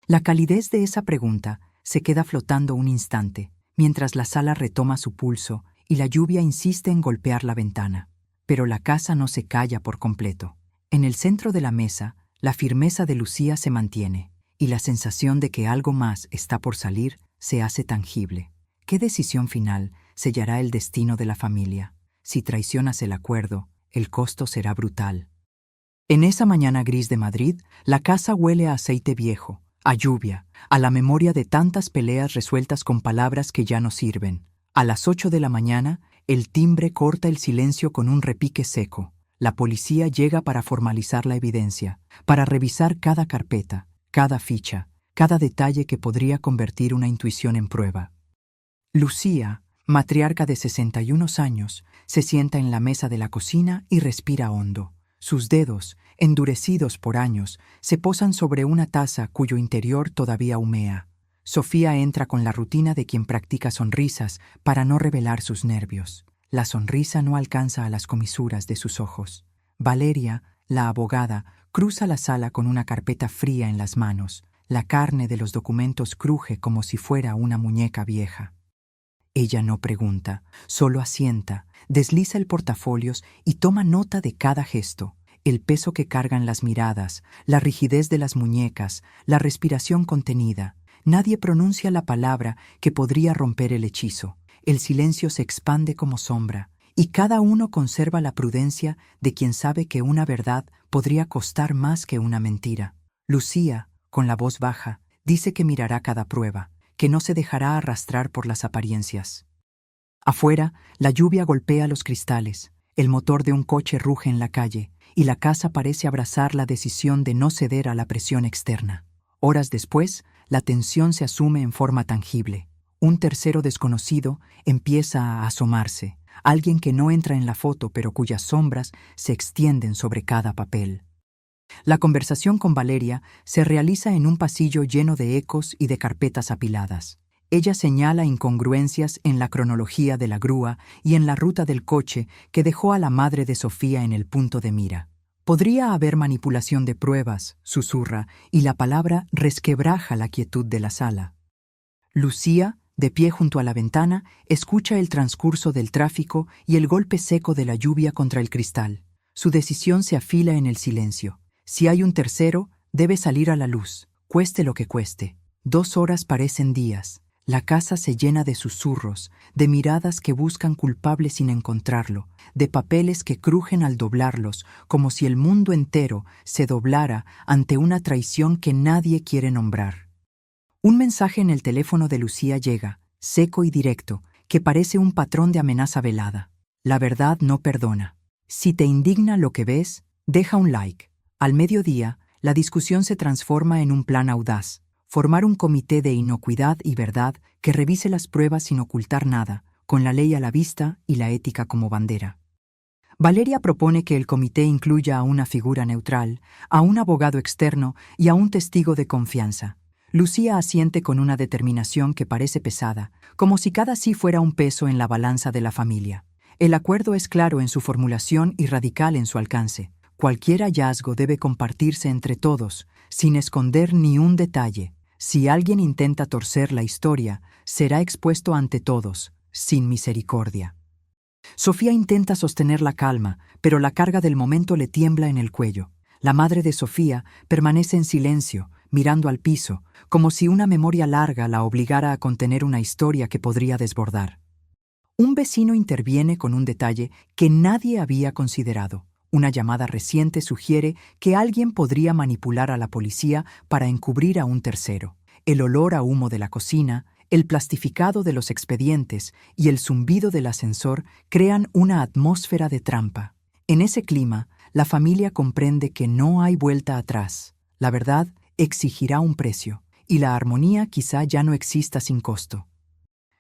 Speaker 1: La calidez de esa pregunta se queda flotando un instante, mientras la sala retoma su pulso y la lluvia insiste en golpear la ventana. Pero la casa no se calla por completo. En el centro de la mesa, la firmeza de Lucía se mantiene, y la sensación de que algo más está por salir se hace tangible. ¿Qué decisión final sellará el destino de la familia? Si traicionas el acuerdo, el costo será brutal. En esa mañana gris de Madrid, la casa huele a aceite viejo, a lluvia, a la memoria de tantas peleas resueltas con palabras que ya no sirven. A las 8 de la mañana, el timbre corta el silencio con un repique seco. La policía llega para formalizar la evidencia, para revisar cada carpeta, cada ficha, cada detalle que podría convertir una intuición en prueba. Lucía, matriarca de 61 años, se sienta en la mesa de la cocina y respira hondo. Sus dedos, endurecidos por años, se posan sobre una taza cuyo interior todavía humea. Sofía entra con la rutina de quien practica sonrisas para no revelar sus nervios. La sonrisa no alcanza a las comisuras de sus ojos. Valeria, la abogada, cruza la sala con una carpeta fría en las manos. La carne de los documentos cruje como si fuera una muñeca vieja. Ella no pregunta, solo asienta, desliza el portafolios y toma nota de cada gesto. El peso que cargan las miradas, la rigidez de las muñecas, la respiración contenida. Nadie pronuncia la palabra que podría romper el hechizo. El silencio se expande como sombra, y cada uno conserva la prudencia de quien sabe que una verdad podría costar más que una mentira. Lucía, con la voz baja, dice que mirará cada prueba, que no se dejará arrastrar por las apariencias. Afuera, la lluvia golpea los cristales, el motor de un coche ruge en la calle, y la casa parece abrazar la decisión de no ceder a la presión externa. Horas después, la tensión se asume en forma tangible. Un tercero desconocido empieza a asomarse, alguien que no entra en la foto pero cuyas sombras se extienden sobre cada papel. La conversación con Valeria se realiza en un pasillo lleno de ecos y de carpetas apiladas. Ella señala incongruencias en la cronología de la grúa y en la ruta del coche que dejó a la madre de Sofía en el punto de mira. Podría haber manipulación de pruebas, susurra, y la palabra resquebraja la quietud de la sala. Lucía, de pie junto a la ventana, escucha el transcurso del tráfico y el golpe seco de la lluvia contra el cristal. Su decisión se afila en el silencio. Si hay un tercero, debe salir a la luz, cueste lo que cueste. 2 horas parecen días. La casa se llena de susurros, de miradas que buscan culpable sin encontrarlo, de papeles que crujen al doblarlos, como si el mundo entero se doblara ante una traición que nadie quiere nombrar. Un mensaje en el teléfono de Lucía llega, seco y directo, que parece un patrón de amenaza velada. La verdad no perdona. Si te indigna lo que ves, deja un like. Al mediodía, la discusión se transforma en un plan audaz. Formar un comité de inocuidad y verdad que revise las pruebas sin ocultar nada, con la ley a la vista y la ética como bandera. Valeria propone que el comité incluya a una figura neutral, a un abogado externo y a un testigo de confianza. Lucía asiente con una determinación que parece pesada, como si cada sí fuera un peso en la balanza de la familia. El acuerdo es claro en su formulación y radical en su alcance. Cualquier hallazgo debe compartirse entre todos, sin esconder ni un detalle. Si alguien intenta torcer la historia, será expuesto ante todos, sin misericordia. Sofía intenta sostener la calma, pero la carga del momento le tiembla en el cuello. La madre de Sofía permanece en silencio, mirando al piso, como si una memoria larga la obligara a contener una historia que podría desbordar. Un vecino interviene con un detalle que nadie había considerado. Una llamada reciente sugiere que alguien podría manipular a la policía para encubrir a un tercero. El olor a humo de la cocina, el plastificado de los expedientes y el zumbido del ascensor crean una atmósfera de trampa. En ese clima, la familia comprende que no hay vuelta atrás. La verdad exigirá un precio, y la armonía quizá ya no exista sin costo.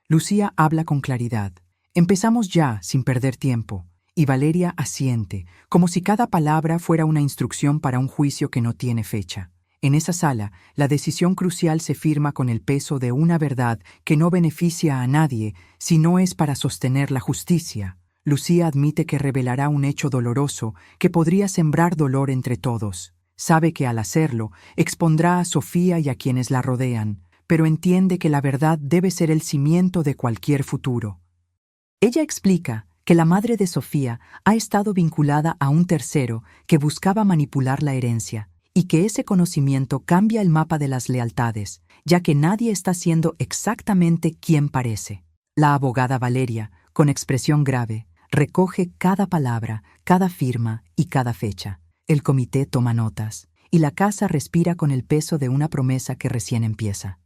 Speaker 1: Lucía habla con claridad. Empezamos ya, sin perder tiempo. Y Valeria asiente, como si cada palabra fuera una instrucción para un juicio que no tiene fecha. En esa sala, la decisión crucial se firma con el peso de una verdad que no beneficia a nadie si no es para sostener la justicia. Lucía admite que revelará un hecho doloroso que podría sembrar dolor entre todos. Sabe que al hacerlo, expondrá a Sofía y a quienes la rodean, pero entiende que la verdad debe ser el cimiento de cualquier futuro. Ella explica que la madre de Sofía ha estado vinculada a un tercero que buscaba manipular la herencia, y que ese conocimiento cambia el mapa de las lealtades, ya que nadie está siendo exactamente quien parece. La abogada Valeria, con expresión grave, recoge cada palabra, cada firma y cada fecha. El comité toma notas, y la casa respira con el peso de una promesa que recién empieza.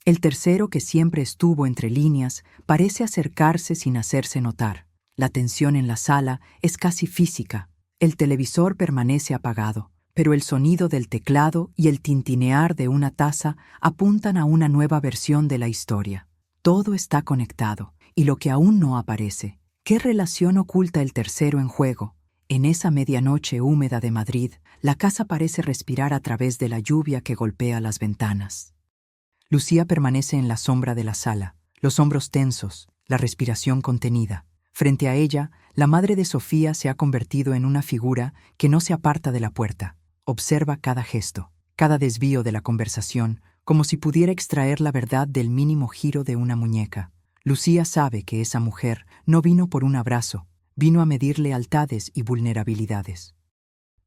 Speaker 1: El tercero, que siempre estuvo entre líneas, parece acercarse sin hacerse notar. La tensión en la sala es casi física. El televisor permanece apagado, pero el sonido del teclado y el tintinear de una taza apuntan a una nueva versión de la historia. Todo está conectado, y lo que aún no aparece, ¿qué relación oculta el tercero en juego? En esa medianoche húmeda de Madrid, la casa parece respirar a través de la lluvia que golpea las ventanas. Lucía permanece en la sombra de la sala, los hombros tensos, la respiración contenida. Frente a ella, la madre de Sofía se ha convertido en una figura que no se aparta de la puerta. Observa cada gesto, cada desvío de la conversación, como si pudiera extraer la verdad del mínimo giro de una muñeca. Lucía sabe que esa mujer no vino por un abrazo, vino a medir lealtades y vulnerabilidades.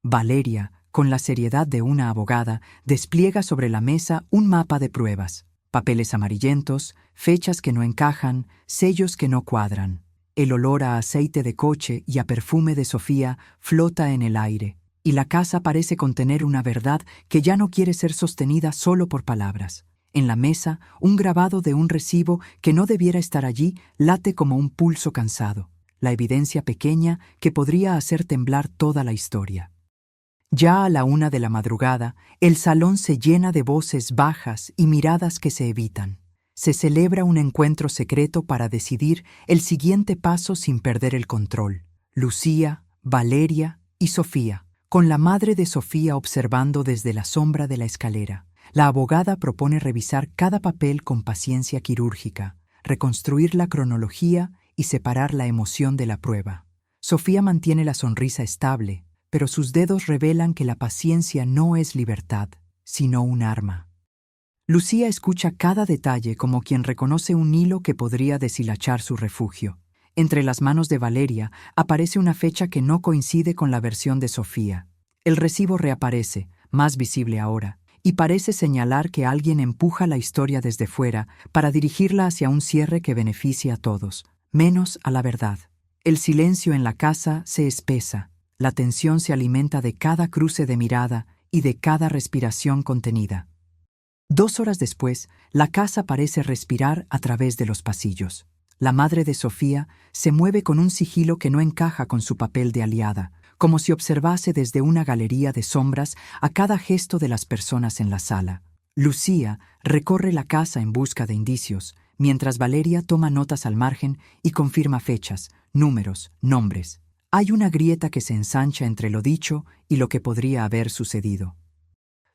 Speaker 1: Valeria, con la seriedad de una abogada, despliega sobre la mesa un mapa de pruebas, papeles amarillentos, fechas que no encajan, sellos que no cuadran. El olor a aceite de coche y a perfume de Sofía flota en el aire, y la casa parece contener una verdad que ya no quiere ser sostenida solo por palabras. En la mesa, un grabado de un recibo que no debiera estar allí late como un pulso cansado, la evidencia pequeña que podría hacer temblar toda la historia. Ya a la 1 de la madrugada, el salón se llena de voces bajas y miradas que se evitan. Se celebra un encuentro secreto para decidir el siguiente paso sin perder el control. Lucía, Valeria y Sofía, con la madre de Sofía observando desde la sombra de la escalera. La abogada propone revisar cada papel con paciencia quirúrgica, reconstruir la cronología y separar la emoción de la prueba. Sofía mantiene la sonrisa estable, pero sus dedos revelan que la paciencia no es libertad, sino un arma. Lucía escucha cada detalle como quien reconoce un hilo que podría deshilachar su refugio. Entre las manos de Valeria aparece una fecha que no coincide con la versión de Sofía. El recibo reaparece, más visible ahora, y parece señalar que alguien empuja la historia desde fuera para dirigirla hacia un cierre que beneficie a todos, menos a la verdad. El silencio en la casa se espesa, la tensión se alimenta de cada cruce de mirada y de cada respiración contenida. 2 horas después, la casa parece respirar a través de los pasillos. La madre de Sofía se mueve con un sigilo que no encaja con su papel de aliada, como si observase desde una galería de sombras a cada gesto de las personas en la sala. Lucía recorre la casa en busca de indicios, mientras Valeria toma notas al margen y confirma fechas, números, nombres. Hay una grieta que se ensancha entre lo dicho y lo que podría haber sucedido.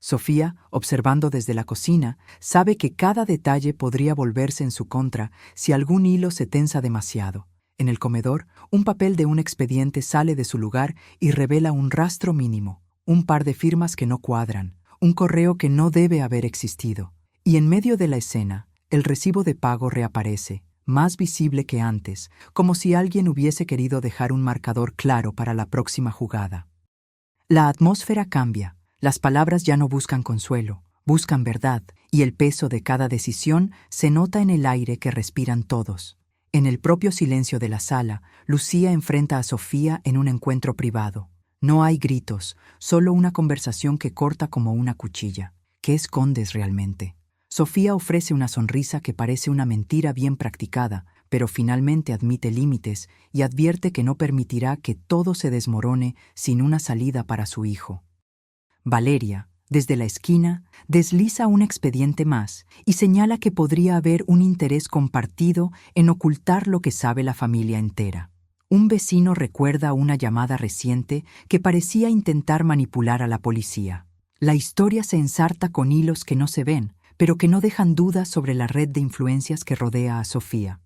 Speaker 1: Sofía, observando desde la cocina, sabe que cada detalle podría volverse en su contra si algún hilo se tensa demasiado. En el comedor, un papel de un expediente sale de su lugar y revela un rastro mínimo, un par de firmas que no cuadran, un correo que no debe haber existido. Y en medio de la escena, el recibo de pago reaparece, más visible que antes, como si alguien hubiese querido dejar un marcador claro para la próxima jugada. La atmósfera cambia. Las palabras ya no buscan consuelo, buscan verdad, y el peso de cada decisión se nota en el aire que respiran todos. En el propio silencio de la sala, Lucía enfrenta a Sofía en un encuentro privado. No hay gritos, solo una conversación que corta como una cuchilla. ¿Qué escondes realmente? Sofía ofrece una sonrisa que parece una mentira bien practicada, pero finalmente admite límites y advierte que no permitirá que todo se desmorone sin una salida para su hijo. Valeria, desde la esquina, desliza un expediente más y señala que podría haber un interés compartido en ocultar lo que sabe la familia entera. Un vecino recuerda una llamada reciente que parecía intentar manipular a la policía. La historia se ensarta con hilos que no se ven, pero que no dejan dudas sobre la red de influencias que rodea a Sofía.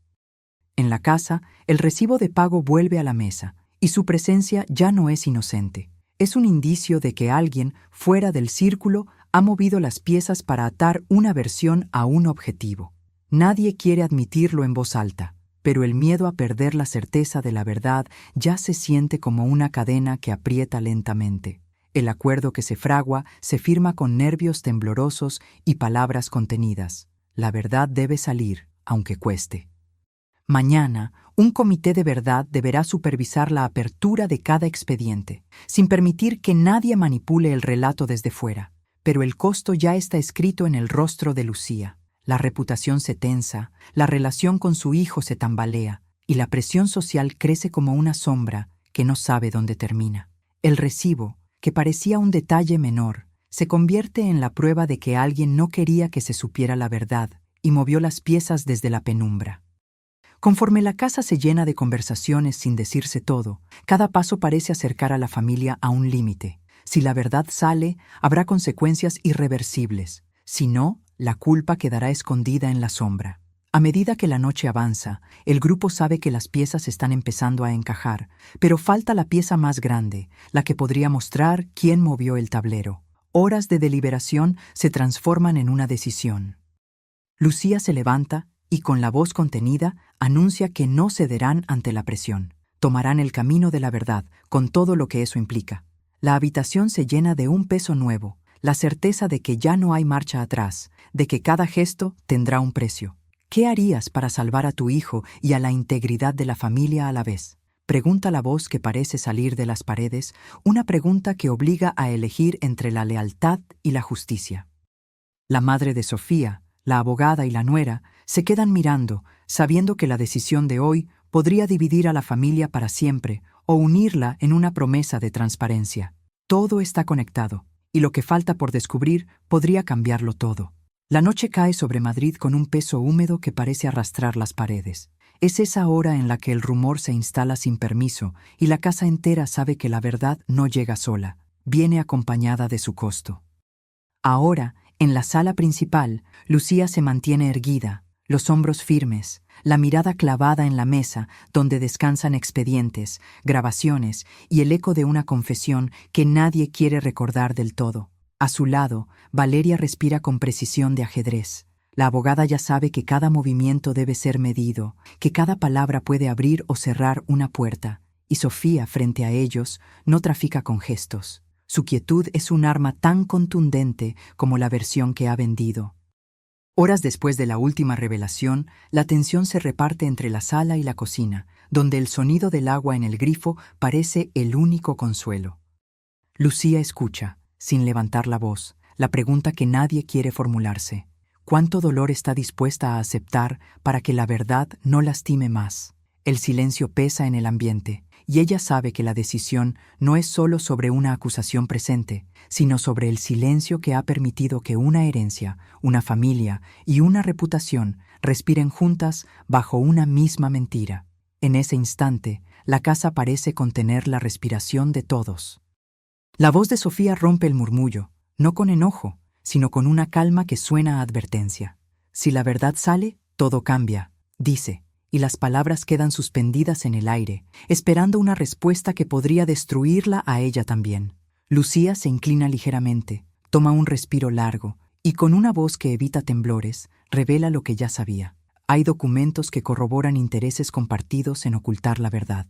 Speaker 1: En la casa, el recibo de pago vuelve a la mesa, y su presencia ya no es inocente. Es un indicio de que alguien, fuera del círculo, ha movido las piezas para atar una versión a un objetivo. Nadie quiere admitirlo en voz alta, pero el miedo a perder la certeza de la verdad ya se siente como una cadena que aprieta lentamente. El acuerdo que se fragua se firma con nervios temblorosos y palabras contenidas. La verdad debe salir, aunque cueste. Mañana, un comité de verdad deberá supervisar la apertura de cada expediente, sin permitir que nadie manipule el relato desde fuera. Pero el costo ya está escrito en el rostro de Lucía. La reputación se tensa, la relación con su hijo se tambalea, y la presión social crece como una sombra que no sabe dónde termina. El recibo, que parecía un detalle menor, se convierte en la prueba de que alguien no quería que se supiera la verdad y movió las piezas desde la penumbra. Conforme la casa se llena de conversaciones sin decirse todo, cada paso parece acercar a la familia a un límite. Si la verdad sale, habrá consecuencias irreversibles. Si no, la culpa quedará escondida en la sombra. A medida que la noche avanza, el grupo sabe que las piezas están empezando a encajar, pero falta la pieza más grande, la que podría mostrar quién movió el tablero. Horas de deliberación se transforman en una decisión. Lucía se levanta y, con la voz contenida, anuncia que no cederán ante la presión. Tomarán el camino de la verdad, con todo lo que eso implica. La habitación se llena de un peso nuevo, la certeza de que ya no hay marcha atrás, de que cada gesto tendrá un precio. ¿Qué harías para salvar a tu hijo y a la integridad de la familia a la vez? Pregunta la voz que parece salir de las paredes, una pregunta que obliga a elegir entre la lealtad y la justicia. La madre de Sofía, la abogada y la nuera se quedan mirando, sabiendo que la decisión de hoy podría dividir a la familia para siempre o unirla en una promesa de transparencia. Todo está conectado, y lo que falta por descubrir podría cambiarlo todo. La noche cae sobre Madrid con un peso húmedo que parece arrastrar las paredes. Es esa hora en la que el rumor se instala sin permiso y la casa entera sabe que la verdad no llega sola, viene acompañada de su costo. Ahora, en la sala principal, Lucía se mantiene erguida, los hombros firmes, la mirada clavada en la mesa donde descansan expedientes, grabaciones y el eco de una confesión que nadie quiere recordar del todo. A su lado, Valeria respira con precisión de ajedrez. La abogada ya sabe que cada movimiento debe ser medido, que cada palabra puede abrir o cerrar una puerta, y Sofía, frente a ellos, no trafica con gestos. Su quietud es un arma tan contundente como la versión que ha vendido. Horas después de la última revelación, la tensión se reparte entre la sala y la cocina, donde el sonido del agua en el grifo parece el único consuelo. Lucía escucha, sin levantar la voz, la pregunta que nadie quiere formularse. ¿Cuánto dolor está dispuesta a aceptar para que la verdad no lastime más? El silencio pesa en el ambiente, y ella sabe que la decisión no es solo sobre una acusación presente, sino sobre el silencio que ha permitido que una herencia, una familia y una reputación respiren juntas bajo una misma mentira. En ese instante, la casa parece contener la respiración de todos. La voz de Sofía rompe el murmullo, no con enojo, sino con una calma que suena a advertencia. Si la verdad sale, todo cambia, dice, y las palabras quedan suspendidas en el aire, esperando una respuesta que podría destruirla a ella también. Lucía se inclina ligeramente, toma un respiro largo, y con una voz que evita temblores, revela lo que ya sabía. Hay documentos que corroboran intereses compartidos en ocultar la verdad.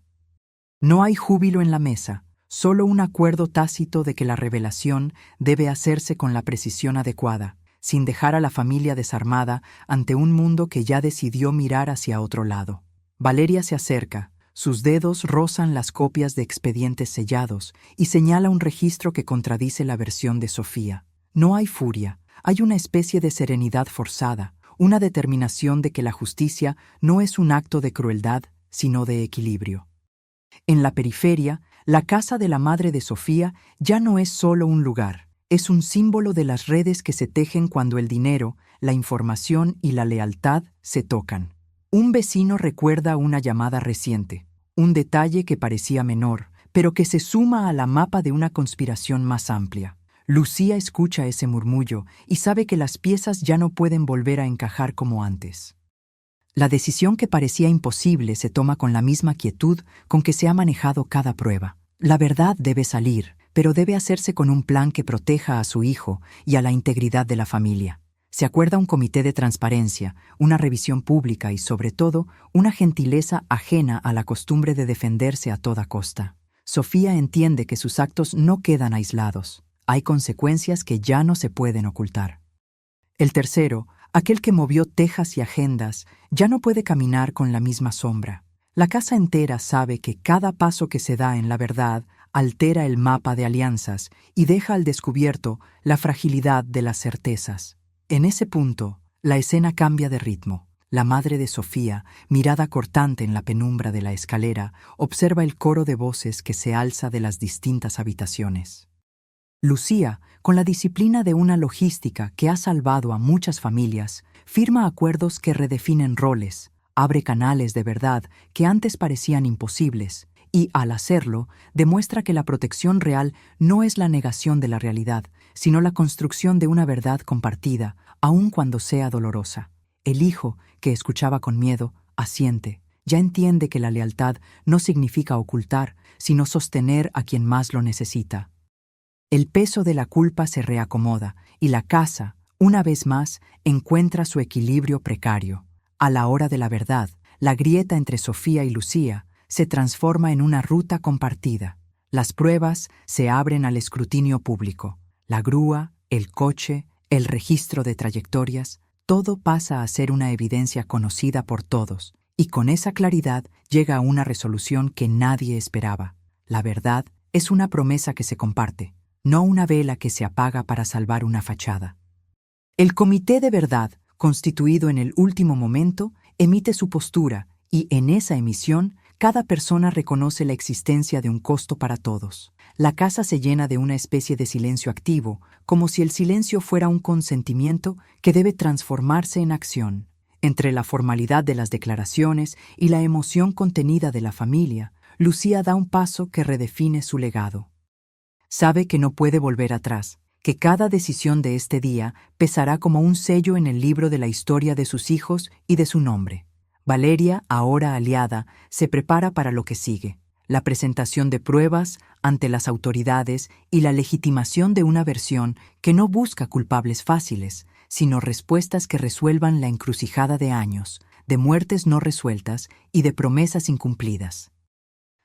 Speaker 1: No hay júbilo en la mesa, solo un acuerdo tácito de que la revelación debe hacerse con la precisión adecuada, sin dejar a la familia desarmada ante un mundo que ya decidió mirar hacia otro lado. Valeria se acerca, sus dedos rozan las copias de expedientes sellados y señala un registro que contradice la versión de Sofía. No hay furia, hay una especie de serenidad forzada, una determinación de que la justicia no es un acto de crueldad, sino de equilibrio. En la periferia, la casa de la madre de Sofía ya no es solo un lugar, es un símbolo de las redes que se tejen cuando el dinero, la información y la lealtad se tocan. Un vecino recuerda una llamada reciente, un detalle que parecía menor, pero que se suma a la mapa de una conspiración más amplia. Lucía escucha ese murmullo y sabe que las piezas ya no pueden volver a encajar como antes. La decisión que parecía imposible se toma con la misma quietud con que se ha manejado cada prueba. La verdad debe salir, pero debe hacerse con un plan que proteja a su hijo y a la integridad de la familia. Se acuerda un comité de transparencia, una revisión pública y, sobre todo, una gentileza ajena a la costumbre de defenderse a toda costa. Sofía entiende que sus actos no quedan aislados. Hay consecuencias que ya no se pueden ocultar. El tercero, aquel que movió tejas y agendas, ya no puede caminar con la misma sombra. La casa entera sabe que cada paso que se da en la verdad altera el mapa de alianzas y deja al descubierto la fragilidad de las certezas. En ese punto, la escena cambia de ritmo. La madre de Sofía, mirada cortante en la penumbra de la escalera, observa el coro de voces que se alza de las distintas habitaciones. Lucía, con la disciplina de una logística que ha salvado a muchas familias, firma acuerdos que redefinen roles, abre canales de verdad que antes parecían imposibles y, al hacerlo, demuestra que la protección real no es la negación de la realidad, sino la construcción de una verdad compartida, aun cuando sea dolorosa. El hijo, que escuchaba con miedo, asiente. Ya entiende que la lealtad no significa ocultar, sino sostener a quien más lo necesita. El peso de la culpa se reacomoda y la casa, una vez más, encuentra su equilibrio precario. A la hora de la verdad, la grieta entre Sofía y Lucía se transforma en una ruta compartida. Las pruebas se abren al escrutinio público. La grúa, el coche, el registro de trayectorias, todo pasa a ser una evidencia conocida por todos, y con esa claridad llega a una resolución que nadie esperaba. La verdad es una promesa que se comparte, no una vela que se apaga para salvar una fachada. El comité de verdad, constituido en el último momento, emite su postura y en esa emisión cada persona reconoce la existencia de un costo para todos. La casa se llena de una especie de silencio activo, como si el silencio fuera un consentimiento que debe transformarse en acción. Entre la formalidad de las declaraciones y la emoción contenida de la familia, Lucía da un paso que redefine su legado. Sabe que no puede volver atrás, que cada decisión de este día pesará como un sello en el libro de la historia de sus hijos y de su nombre. Valeria, ahora aliada, se prepara para lo que sigue: la presentación de pruebas ante las autoridades y la legitimación de una versión que no busca culpables fáciles, sino respuestas que resuelvan la encrucijada de años, de muertes no resueltas y de promesas incumplidas.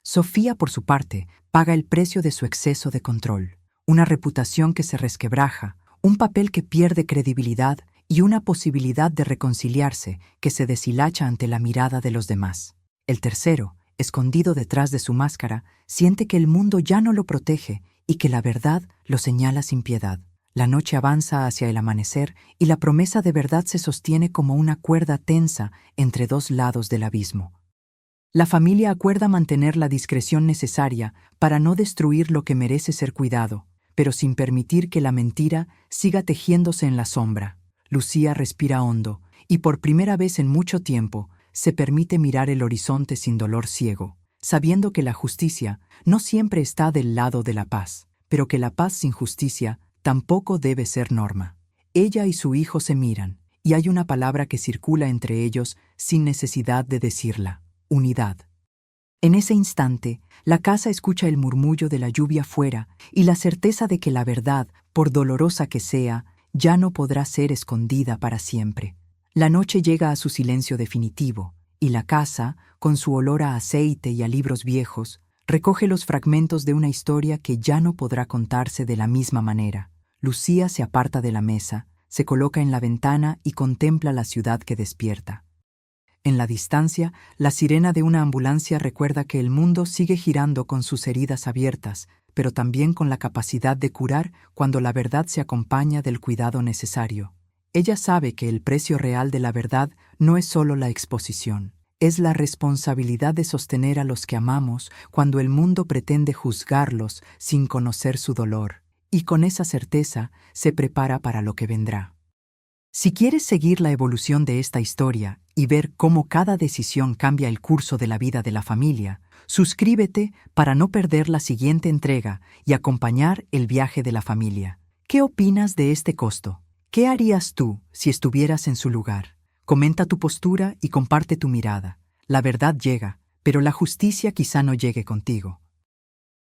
Speaker 1: Sofía, por su parte, paga el precio de su exceso de control, una reputación que se resquebraja, un papel que pierde credibilidad y una posibilidad de reconciliarse que se deshilacha ante la mirada de los demás. El tercero, escondido detrás de su máscara, siente que el mundo ya no lo protege y que la verdad lo señala sin piedad. La noche avanza hacia el amanecer y la promesa de verdad se sostiene como una cuerda tensa entre dos lados del abismo. La familia acuerda mantener la discreción necesaria para no destruir lo que merece ser cuidado, pero sin permitir que la mentira siga tejiéndose en la sombra. Lucía respira hondo y por primera vez en mucho tiempo se permite mirar el horizonte sin dolor ciego, sabiendo que la justicia no siempre está del lado de la paz, pero que la paz sin justicia tampoco debe ser norma. Ella y su hijo se miran, y hay una palabra que circula entre ellos sin necesidad de decirla: unidad. En ese instante, la casa escucha el murmullo de la lluvia fuera y la certeza de que la verdad, por dolorosa que sea, ya no podrá ser escondida para siempre. La noche llega a su silencio definitivo, y la casa, con su olor a aceite y a libros viejos, recoge los fragmentos de una historia que ya no podrá contarse de la misma manera. Lucía se aparta de la mesa, se coloca en la ventana y contempla la ciudad que despierta. En la distancia, la sirena de una ambulancia recuerda que el mundo sigue girando con sus heridas abiertas, pero también con la capacidad de curar cuando la verdad se acompaña del cuidado necesario. Ella sabe que el precio real de la verdad no es solo la exposición, es la responsabilidad de sostener a los que amamos cuando el mundo pretende juzgarlos sin conocer su dolor, y con esa certeza se prepara para lo que vendrá. Si quieres seguir la evolución de esta historia y ver cómo cada decisión cambia el curso de la vida de la familia, suscríbete para no perder la siguiente entrega y acompañar el viaje de la familia. ¿Qué opinas de este costo? ¿Qué harías tú si estuvieras en su lugar? Comenta tu postura y comparte tu mirada. La verdad llega, pero la justicia quizá no llegue contigo.